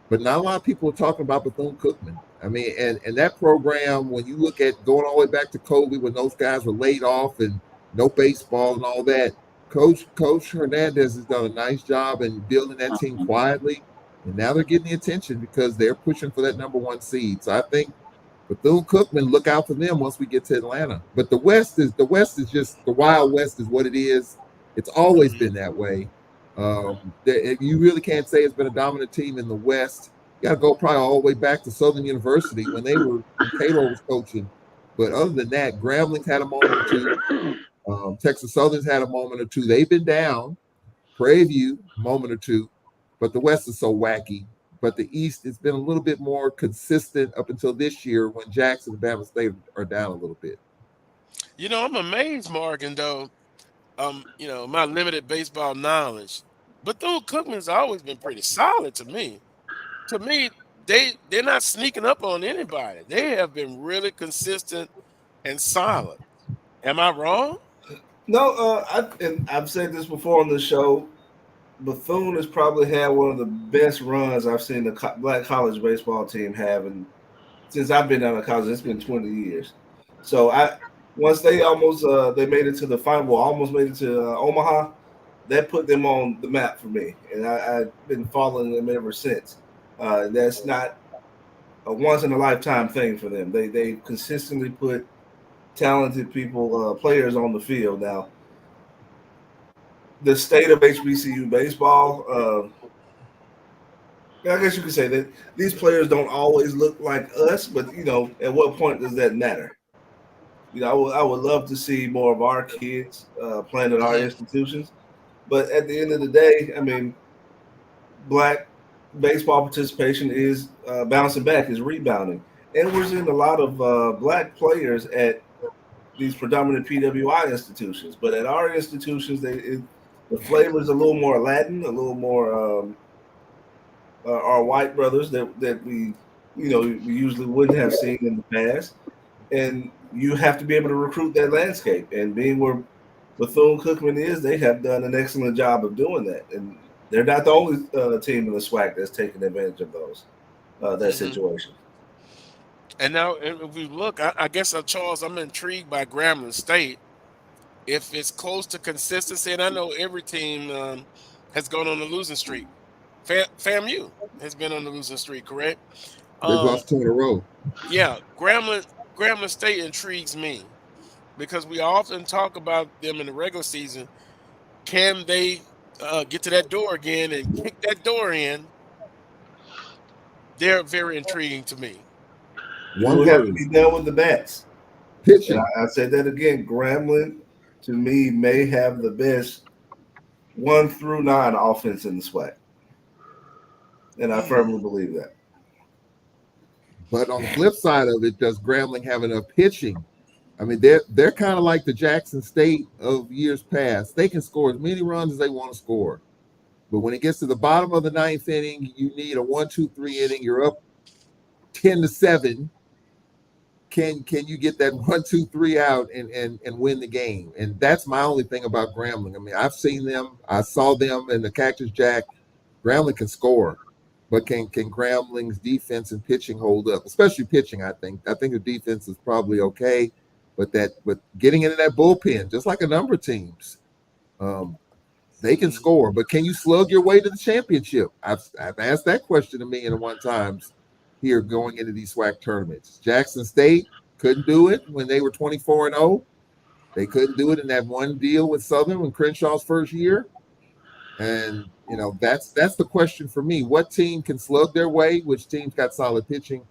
Speaker 3: but not a lot of people are talking about Bethune-Cookman. I mean, and that program, when you look at going all the way back to COVID when those guys were laid off and no baseball and all that, Coach Hernandez has done a nice job in building that team quietly, and now they're getting the attention because they're pushing for that number 1 seed. So I think Bethune-Cookman, look out for them once we get to Atlanta. But the West is just the Wild West is what it is. It's always been that way. You really can't say it's been a dominant team in the West. You got to go probably all the way back to Southern University when Taylor was coaching. But other than that, Grambling's had a moment or two. Texas Southern's had a moment or two. They've been down. Prairie View, a moment or two. But the West is so wacky. But the East, it's been a little bit more consistent up until this year when Jackson and Bama State are down a little bit.
Speaker 1: You know, I'm amazed, Morgan, though, you know, my limited baseball knowledge. Bethune-Cookman's always been pretty solid to me. To me, they're not sneaking up on anybody. They have been really consistent and solid. Am I wrong?
Speaker 14: No, I've said this before on the show. Bethune has probably had one of the best runs I've seen the black college baseball team have, and since I've been out of college, it's been 20 years. So once they almost they made it to the final, almost made it to Omaha, that put them on the map for me, and I've been following them ever since. That's not a once in a lifetime thing for them. They consistently put talented people, players on the field. Now, the state of HBCU baseball, I guess you could say that these players don't always look like us, but, you know, at what point does that matter? You know, I would love to see more of our kids playing at our institutions. But at the end of the day, I mean, black baseball participation is bouncing back, is rebounding. And we're seeing a lot of black players at these predominant PWI institutions. But at our institutions, the flavor is a little more Latin, a little more our white brothers that we usually wouldn't have seen in the past. And you have to be able to recruit that landscape. And being where Bethune-Cookman is, they have done an excellent job of doing that. And they're not the only team in the SWAC that's taking advantage of that situation.
Speaker 1: And now, if we look, I guess, Charles, I'm intrigued by Grambling State. If it's close to consistency, and I know every team has gone on the losing streak. FAMU has been on the losing streak, correct?
Speaker 3: They've lost 2 in a row. Yeah,
Speaker 1: Grambling State intrigues me because we often talk about them in the regular season. Can they get to that door again and kick that door in? They're very intriguing to me.
Speaker 14: One have to be done with the bats.
Speaker 3: Pitching.
Speaker 14: And I said that again. Grambling, to me, may have the best 1 through 9 offense in the SWAC. And I firmly believe that.
Speaker 3: But on the flip side of it, does Grambling have enough pitching? I mean, they're kind of like the Jackson State of years past. They can score as many runs as they want to score. But when it gets to the bottom of the 9th inning, you need a 1-2-3 inning. You're up 10-7. Can you get that 1-2-3 out and win the game? And that's my only thing about Grambling. I mean, I've seen them. I saw them in the Cactus Jack. Grambling can score, but can Grambling's defense and pitching hold up? Especially pitching, I think. I think the defense is probably okay, but getting into that bullpen, just like a number of teams, they can score. But can you slug your way to the championship? I've asked that question 1,000,001 times here going into these SWAC tournaments. Jackson State couldn't do it when they were 24-0. They couldn't do it in that one deal with Southern when Crenshaw's first year. And, that's the question for me. What team can slug their way? Which team's got solid pitching?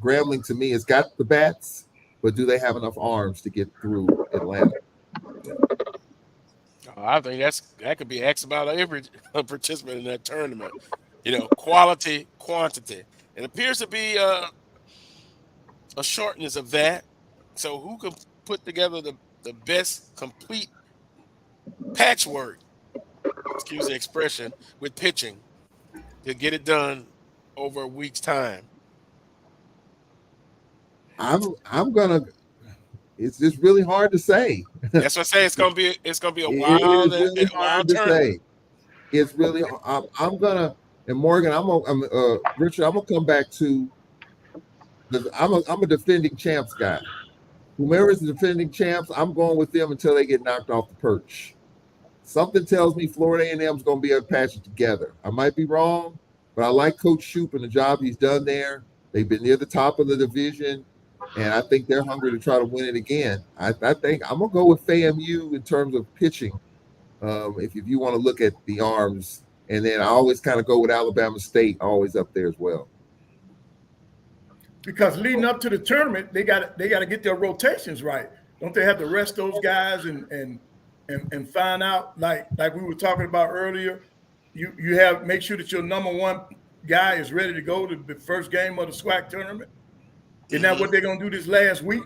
Speaker 3: Grambling, to me, has got the bats, but do they have enough arms to get through Atlanta?
Speaker 1: I think that could be asked about every participant in that tournament. Quality, quantity. It appears to be a shortness of that. So who can put together the best complete patchwork, excuse the expression, with pitching to get it done over a week's time?
Speaker 3: I'm gonna. It's just really hard to say.
Speaker 1: That's what I say. It's gonna be a wild.
Speaker 3: It's really hard to say. It's really. I'm gonna. And Morgan, Richard, I'm gonna come back to. I'm a defending champs guy. Whomever is the defending champs, I'm going with them until they get knocked off the perch. Something tells me Florida A&M is going to be able to patch it together. I might be wrong, but I like Coach Shoup and the job he's done there. They've been near the top of the division, and I think they're hungry to try to win it again. I think I'm going to go with FAMU in terms of pitching, if you want to look at the arms. And then I always kind of go with Alabama State, always up there as well.
Speaker 2: Because leading up to the tournament, they got to get their rotations right. Don't they have to rest those guys and find out, like we were talking about earlier, you have make sure that your number 1 guy is ready to go to the first game of the SWAC tournament. Isn't that what they're gonna do this last week?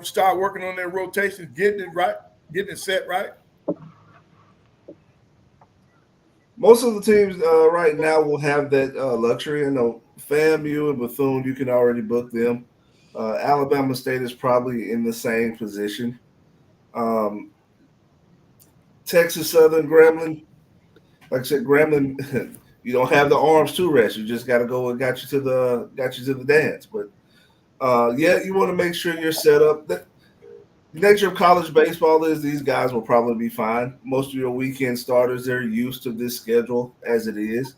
Speaker 2: Start working on their rotations, getting it right, getting it set right.
Speaker 14: Most of the teams right now will have that luxury. FAMU and Bethune, you can already book them. Alabama State is probably in the same position. Texas Southern, Grambling, like I said, Grambling, you don't have the arms to rest. You just got to go and got you to the dance. But you want to make sure you're set up. The nature of college baseball is these guys will probably be fine. Most of your weekend starters, they're used to this schedule as it is.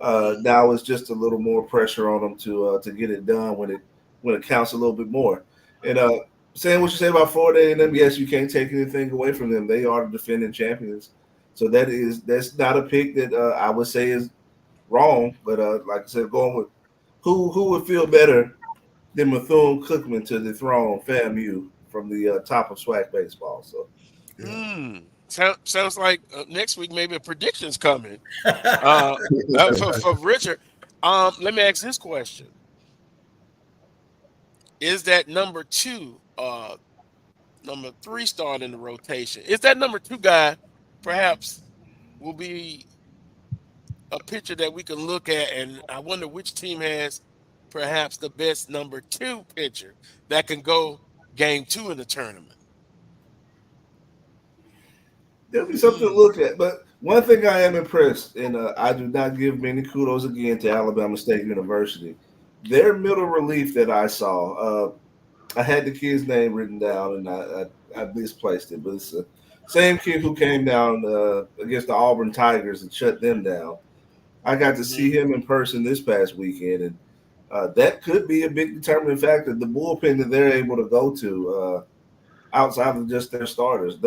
Speaker 14: Now it's just a little more pressure on them to get it done when it counts a little bit more. And saying what you say about Florida A&M, yes, you can't take anything away from them. They are the defending champions. So that's not a pick that I would say is wrong. But like I said, going with who would feel better than Bethune-Cookman to dethrone FAMU from the top of SWAC baseball. So,
Speaker 1: sounds like next week maybe a prediction's coming for Richard. Let me ask this question: is that number 2, number 3 start in the rotation? Is that number 2 guy perhaps will be a pitcher that we can look at, and I wonder which team has perhaps the best number 2 pitcher that can go game 2 in the tournament?
Speaker 14: There'll be something to look at. But one thing I am impressed, and I do not give many kudos again to Alabama State University. Their middle relief that I saw, I had the kid's name written down, and I misplaced it. But it's the same kid who came down against the Auburn Tigers and shut them down. I got to see him in person this past weekend, and that could be a big determining factor. The bullpen that they're able to go to outside of just their starters,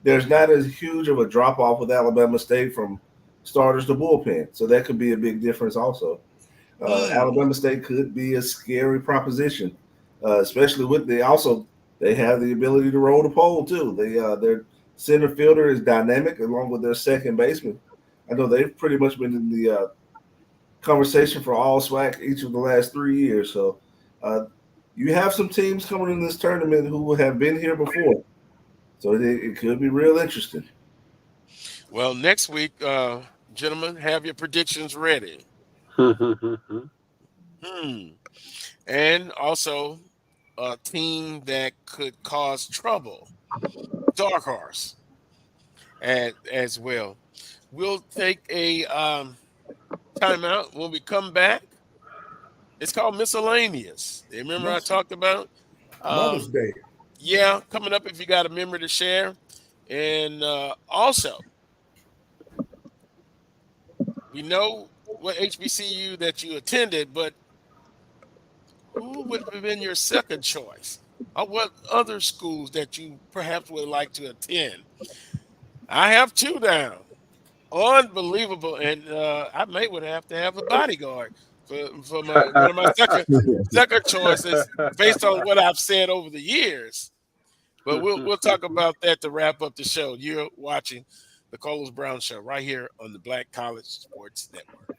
Speaker 14: there's not as huge of a drop off with Alabama State from starters to bullpen, so that could be a big difference also. Alabama State could be a scary proposition especially with they have the ability to roll the pole too. Their center fielder is dynamic along with their second baseman. I know they've pretty much been in the conversation for all SWAC each of the last 3 years. So you have some teams coming in this tournament who have been here before. So it could be real interesting.
Speaker 1: Well, next week, gentlemen, have your predictions ready. And also a team that could cause trouble, dark horse, as well. We'll take a timeout. When we come back, it's called miscellaneous. Remember I talked about
Speaker 2: Mother's Day.
Speaker 1: Yeah, coming up if you got a memory to share. And also, we know what HBCU that you attended, but who would have been your second choice? Or what other schools that you perhaps would like to attend? I have two down. Unbelievable. And I may would have to have a bodyguard for one of my second choices based on what I've said over the years. But we'll talk about that to wrap up the show. You're watching the Carlos Brown Show right here on the Black College Sports Network.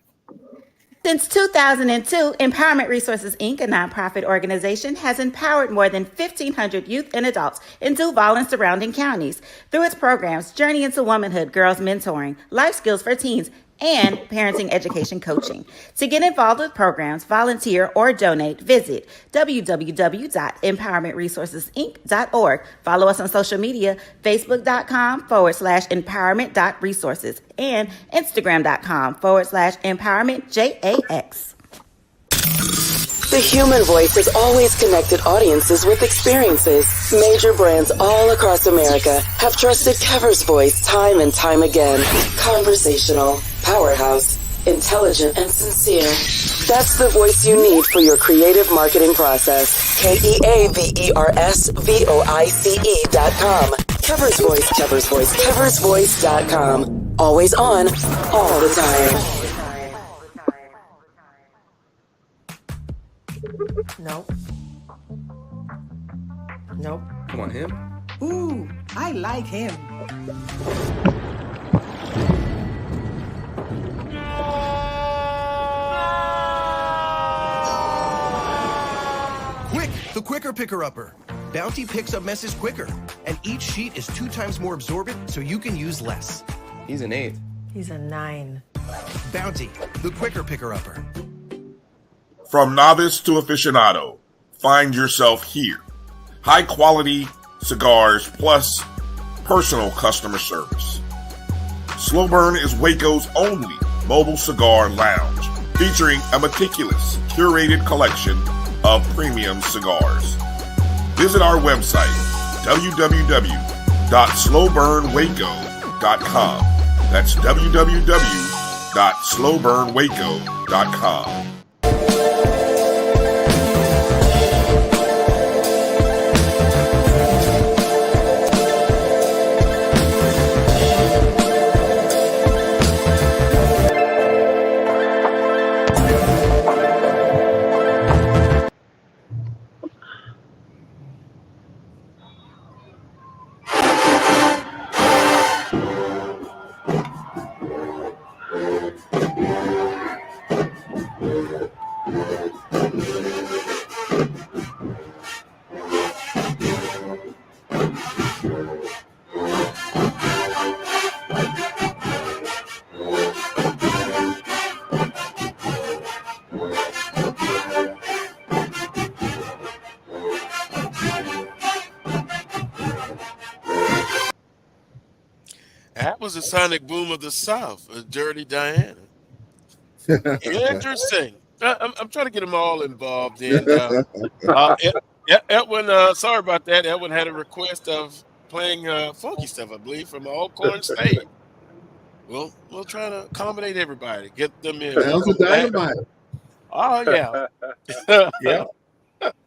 Speaker 15: Since 2002, Empowerment Resources, Inc., a nonprofit organization, has empowered more than 1,500 youth and adults in Duval and surrounding counties. Through its programs, Journey into Womanhood, Girls Mentoring, Life Skills for Teens, and Parenting Education Coaching. To get involved with programs, volunteer, or donate, visit www.empowermentresourcesinc.org. Follow us on social media, facebook.com/empowerment.resources and instagram.com/empowermentJAX.
Speaker 16: The human voice has always connected audiences with experiences. Major brands all across America have trusted Kever's voice time and time again. Conversational, powerhouse, intelligent, and sincere. That's the voice you need for your creative marketing process. KEAVERSVOICE.com. Kever's Voice, Kever's Voice, KeversVoice.com. Always on, all the time.
Speaker 8: Nope. Nope.
Speaker 9: Come on, him.
Speaker 8: Ooh, I like him.
Speaker 9: Quick, the quicker picker-upper. Bounty picks up messes quicker, and each sheet is 2 times more absorbent so you can use less.
Speaker 17: He's an 8.
Speaker 8: He's a 9.
Speaker 9: Bounty, the quicker picker-upper.
Speaker 11: From novice to aficionado, find yourself here. High quality cigars plus personal customer service. Slow Burn is Waco's only mobile cigar lounge, featuring a meticulous, curated collection of premium cigars. Visit our website, www.slowburnwaco.com. That's www.slowburnwaco.com.
Speaker 1: That was the sonic boom of the South, Dirty Diana. Interesting. I'm trying to get them all involved in. Edwin, sorry about that. Edwin had a request of playing funky stuff, I believe, from Alcorn State. We'll try to accommodate everybody, get them in.
Speaker 2: Sounds a dynamite.
Speaker 1: Oh, yeah.
Speaker 2: Yeah.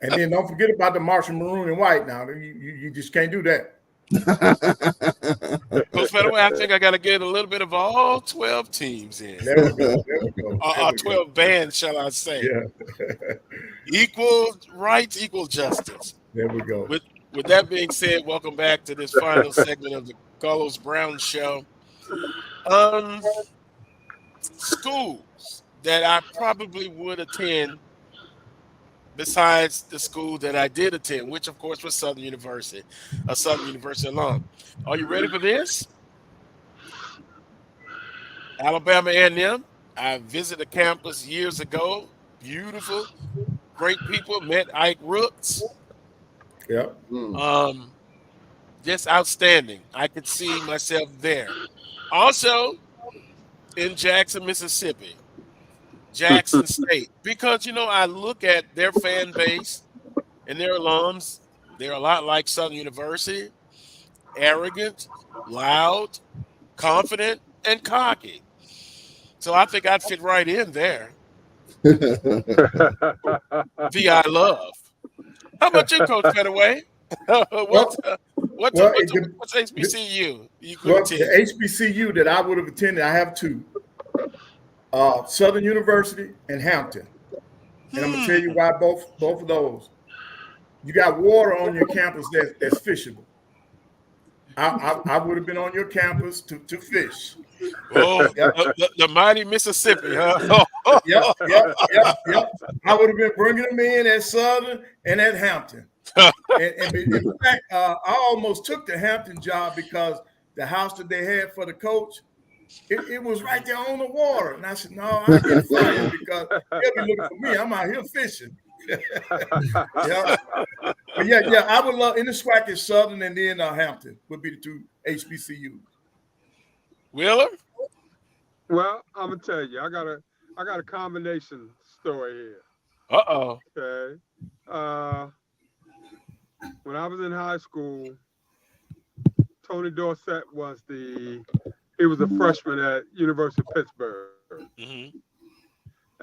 Speaker 2: And then don't forget about the Martian maroon and white now. You just can't do that.
Speaker 1: Coach Pettaway, I think I got to get a little bit of all 12 teams in.
Speaker 2: There we go.
Speaker 1: 12 bands, shall I say.
Speaker 2: Yeah.
Speaker 1: Equal rights, equal justice.
Speaker 2: There we go.
Speaker 1: With that being said, welcome back to this final segment of the Carlos Brown Show. Schools that I probably would attend besides the school that I did attend, which of course was Southern University, a Southern University alum. Are you ready for this? Alabama A&M. I visited the campus years ago. Beautiful, great people. Met Ike Rooks.
Speaker 2: Yeah.
Speaker 1: Just outstanding. I could see myself there. Also, in Jackson, Mississippi, Jackson State, because I look at their fan base and their alums. They're a lot like Southern University, arrogant, loud, confident, and cocky. So I think I'd fit right in there. VI love. How about you, Coach Pettaway? What's HBCU?
Speaker 2: The HBCU that I would have attended, I have two. Southern University and Hampton. And I'm going to tell you why both of those. You got water on your campus that's fishable. I would have been on your campus to fish.
Speaker 1: Oh, the mighty Mississippi, huh?
Speaker 2: Yep. I would have been bringing them in at Southern and at Hampton. and in fact, I almost took the Hampton job because the house that they had for the coach, it was right there on the water. And I said, no, I get fired because they'll be looking for me. I'm out here fishing. Yeah. But yeah, I would love in the SWAC is Southern and then Hampton would be the two HBCUs.
Speaker 1: Wheeler?
Speaker 10: Well, I'm gonna tell you, I got a combination story here.
Speaker 1: Uh-oh.
Speaker 10: Okay. When I was in high school, Tony Dorsett he was a freshman at University of Pittsburgh. Mm-hmm.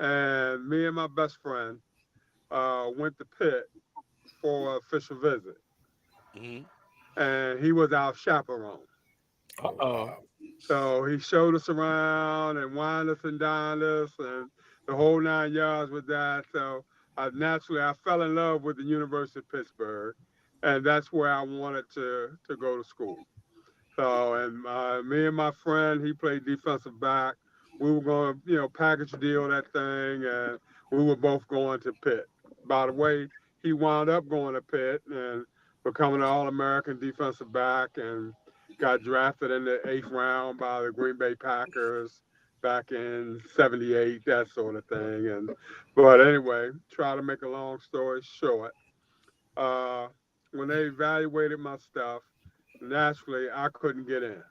Speaker 10: And me and my best friend went to Pitt for an official visit. Mm-hmm. And he was our chaperone.
Speaker 1: Uh-oh.
Speaker 10: So he showed us around and wined us and dined us and the whole 9 yards with that. So I fell in love with the University of Pittsburgh, and that's where I wanted to go to school. So, and me and my friend, he played defensive back. We were going to, package deal that thing, and we were both going to Pitt. By the way, he wound up going to Pitt and becoming an All-American defensive back and got drafted in the 8th round by the Green Bay Packers back in '78, that sort of thing. But anyway, try to make a long story short. When they evaluated my stuff, naturally, I couldn't get in.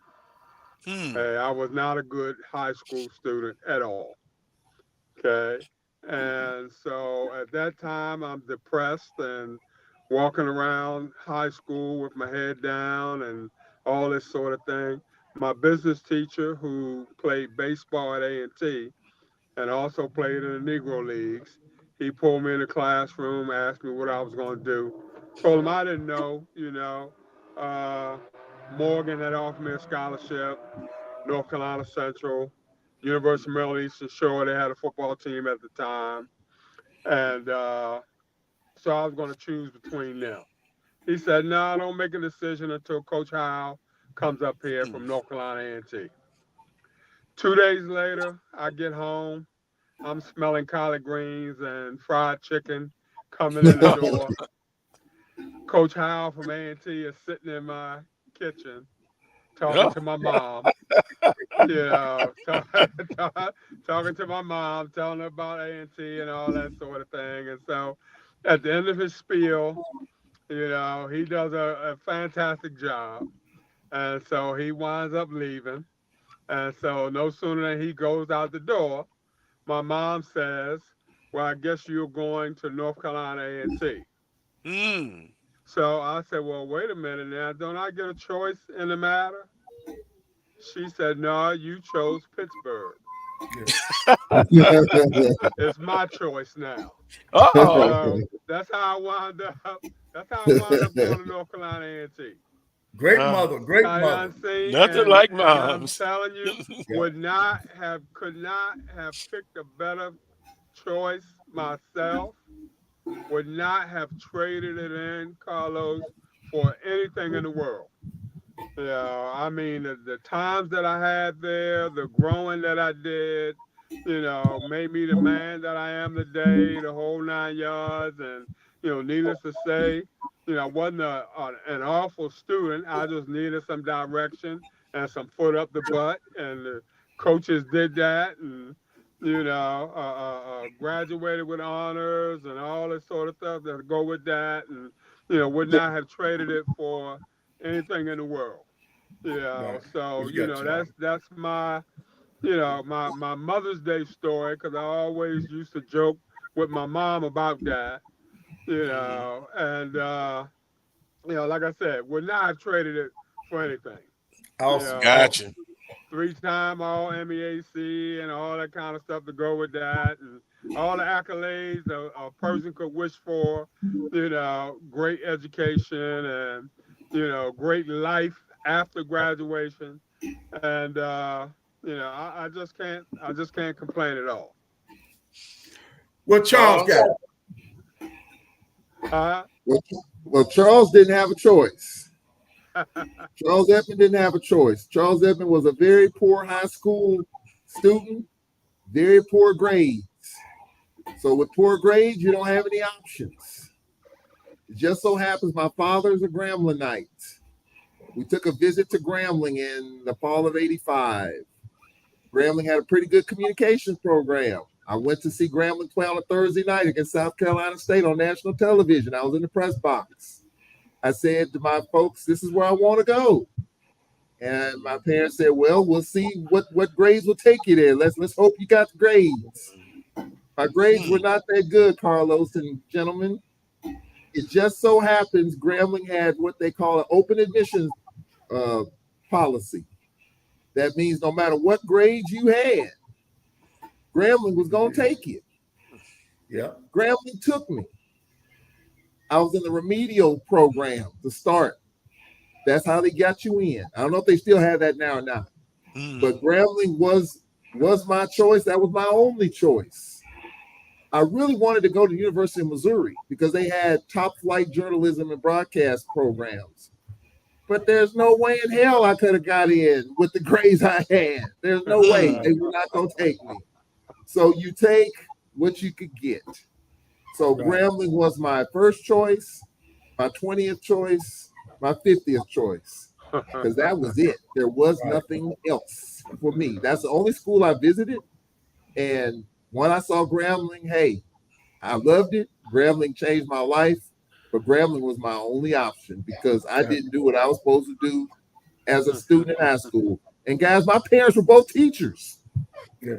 Speaker 10: Hey, I was not a good high school student at all. Okay. And so at that time, I'm depressed and walking around high school with my head down and all this sort of thing. My business teacher, who played baseball at A&T and also played in the Negro Leagues, he pulled me in the classroom, asked me what I was going to do. Told him I didn't know, Morgan had offered me a scholarship, North Carolina Central, University of Maryland Eastern Shore. They had a football team at the time. And so I was going to choose between them. He said, no, don't make a decision until Coach Howell comes up here from North Carolina A&T. 2 days later, I get home. I'm smelling collard greens and fried chicken coming in the door. Coach Howell from A&T is sitting in my kitchen talking to my mom. Talking to my mom, telling her about A&T and all that sort of thing. And so at the end of his spiel, he does a fantastic job. And so he winds up leaving. And so no sooner than he goes out the door, my mom says, well, I guess you're going to North Carolina A&T. So I said, well, wait a minute now. Don't I get a choice in the matter? She said, no, you chose Pittsburgh. It's my choice now. So that's how I wound up. That's how I wound up going to North Carolina A&T.
Speaker 2: Great mother.
Speaker 1: Nothing like moms.
Speaker 10: I'm telling you, could not have picked a better choice myself. would not have traded it in, Carlos, for anything in the world. I mean, the times that I had there, the growing that I did, made me the man that I am today, the whole 9 yards. And, needless to say, I wasn't an awful student. I just needed some direction and some foot up the butt. And the coaches did that. And, graduated with honors and all this sort of stuff that go with that. And, would not have traded it for anything in the world.
Speaker 2: Right.
Speaker 10: So
Speaker 2: You got
Speaker 10: that's my my Mother's Day story, because I always used to joke with my mom about that. And like I said, would not have traded it for anything.
Speaker 2: Awesome.
Speaker 1: Gotcha.
Speaker 10: 3-time All MEAC and all that kind of stuff to go with that, and all the accolades a person could wish for. Great education and great life after graduation, and I just can't complain at all.
Speaker 2: What Charles got?
Speaker 3: Well, Charles didn't have a choice. Charles Edmond didn't have a choice. Charles Edmond was a very poor high school student, very poor grades. So with poor grades, you don't have any options. It just so happens my father's a Gramblinite. We took a visit to Grambling in the fall of '85. Grambling had a pretty good communications program. I went to see Grambling play on a Thursday night against South Carolina State on national television. I was in the press box. I said to my folks, this is where I want to go. And my parents said, well, we'll see what grades will take you there. Let's hope you got the grades. My grades were not that good, Carlos and gentlemen. It just so happens Grambling had what they call an open admissions policy. That means no matter what grades you had, Grambling was going to take you.
Speaker 2: Yeah.
Speaker 3: Grambling took me. I was in the remedial program to start. That's how they got you in. I don't know if they still have that now or not. But Grambling was my choice. That was my only choice. I really wanted to go to the University of Missouri because they had top flight journalism and broadcast programs. But there's no way in hell I could have got in with the grades I had. There's no way. They were not going to take me. So you take what you could get. So Grambling was my first choice, my 20th choice, my 50th choice, because that was it. There was nothing else for me. That's the only school I visited. And when I saw Grambling, hey, I loved it. Grambling changed my life, but Grambling was my only option because I didn't do what I was supposed to do as a student in high school. And guys, my parents were both teachers.
Speaker 2: Yeah.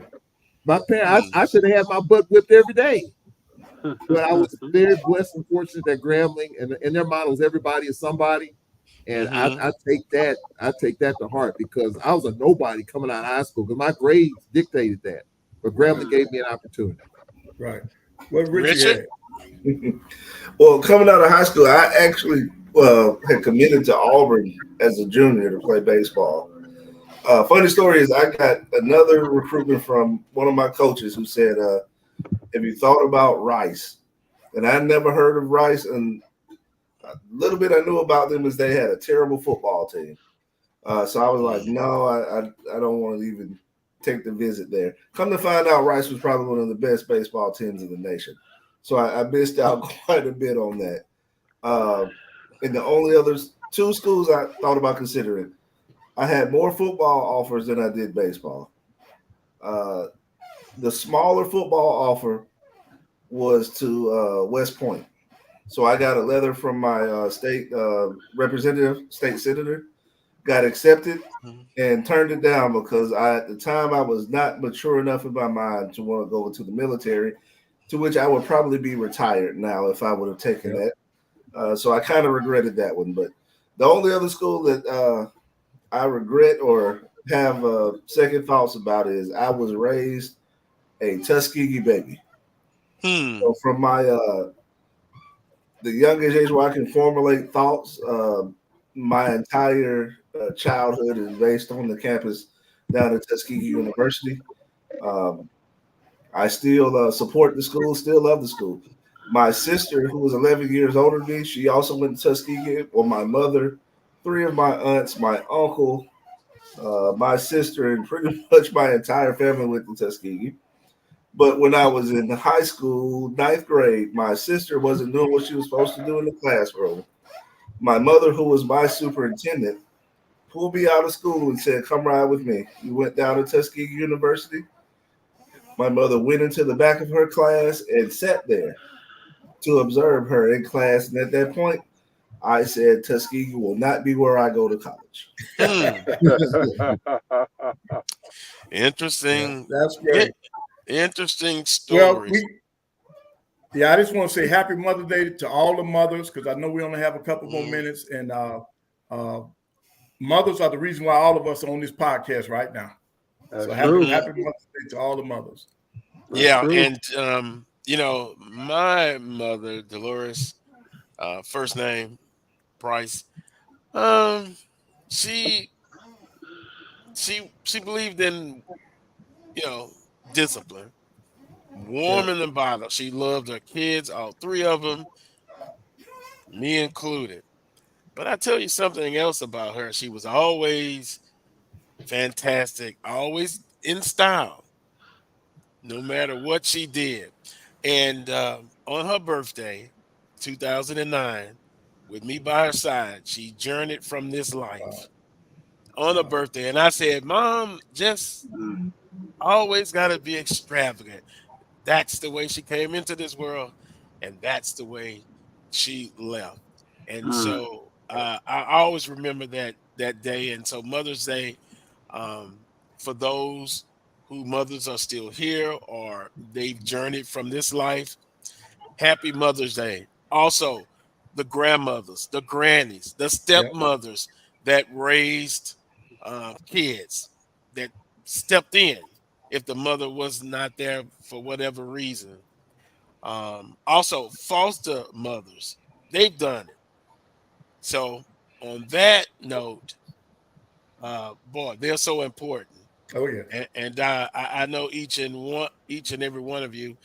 Speaker 3: My parents, I should have had my butt whipped every day. But I was very blessed and fortunate that Grambling and their motto is everybody is somebody. And I take that to heart because I was a nobody coming out of high school because my grades dictated that. But Grambling gave me an opportunity.
Speaker 2: Right. What Richard?
Speaker 14: Well, coming out of high school, I actually had committed to Auburn as a junior to play baseball. Funny story is I got another recruitment from one of my coaches who said, have you thought about Rice? And I never heard of Rice. And a little bit I knew about them is they had a terrible football team. So I was like, no, I don't want to even take the visit there. Come to find out, Rice was probably one of the best baseball teams in the nation. So I missed out quite a bit on that. And the only other two schools I thought about considering, I had more football offers than I did baseball. The smaller football offer was to West Point. So I got a letter from my state representative, state senator, got accepted and turned it down because at the time I was not mature enough in my mind to want to go into the military, to which I would probably be retired now if I would have taken that. So I kind of regretted that one. But the only other school that I regret or have second thoughts about is I was raised a Tuskegee baby. So from my the youngest age where I can formulate thoughts, my entire childhood is based on the campus down at Tuskegee University. I still support the school, still love the school. My sister, who was 11 years older than me, she also went to Tuskegee. Well, my mother, 3 of my aunts, my uncle, my sister, and pretty much my entire family went to Tuskegee. But when I was in high school, 9th grade, my sister wasn't doing what she was supposed to do in the classroom. My mother, who was my superintendent, pulled me out of school and said, "Come ride with me." We went down to Tuskegee University. My mother went into the back of her class and sat there to observe her in class. And at that point, I said, Tuskegee will not be where I go to college.
Speaker 1: Interesting.
Speaker 2: Yeah, that's great.
Speaker 1: Interesting stories.
Speaker 2: Well, I just want to say happy Mother's Day to all the mothers, because I know we only have a couple more minutes. And mothers are the reason why all of us are on this podcast right now. So happy Mother's Day to all the mothers.
Speaker 1: Yeah, and my mother, Dolores, first name Price, she believed in discipline, warming the bottle. She loved her kids, all 3 of them, me included. But I tell you something else about her. She was always fantastic, always in style, no matter what she did. And on her birthday, 2009, with me by her side, she journeyed from this life on her birthday. And I said, "Mom, just always got to be extravagant." That's the way she came into this world, and that's the way she left. And so I always remember that day. And so Mother's Day, for those who mothers are still here or they've journeyed from this life, happy Mother's Day. Also, the grandmothers, the grannies, the stepmothers that raised kids, that stepped in if the mother was not there for whatever reason. Also, foster mothers, they've done it. So on that note, boy, they're so important.
Speaker 2: Oh yeah,
Speaker 1: and I know each and every one of you,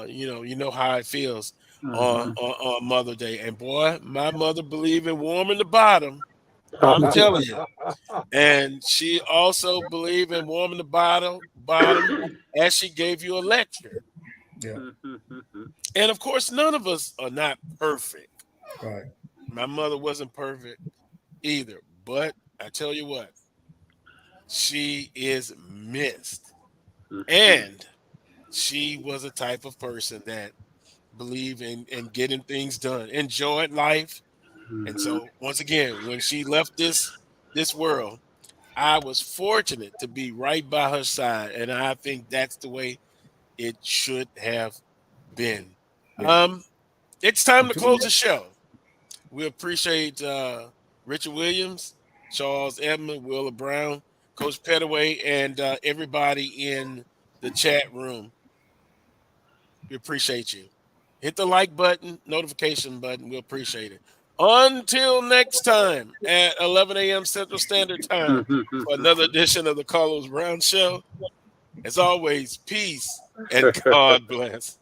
Speaker 1: you know how it feels on Mother Day. And boy, my mother believed in warming the bottom. I'm telling you. And she also believed in warming the bottom as she gave you a lecture.
Speaker 2: Yeah.
Speaker 1: And of course, none of us are not perfect.
Speaker 2: Right.
Speaker 1: My mother wasn't perfect either. But I tell you what, she is missed. And she was a type of person that believed in getting things done, enjoyed life. And so once again, when she left this world, I was fortunate to be right by her side. And I think that's the way it should have been. It's time to close the show. We appreciate Richard Williams, Charles Edmond, Willa Brown, Coach Pettaway, and everybody in the chat room. We appreciate you. Hit the like button, notification button. We appreciate it. Until next time at 11 a.m. Central Standard Time for another edition of the Carlos Brown Show. As always, peace and God bless.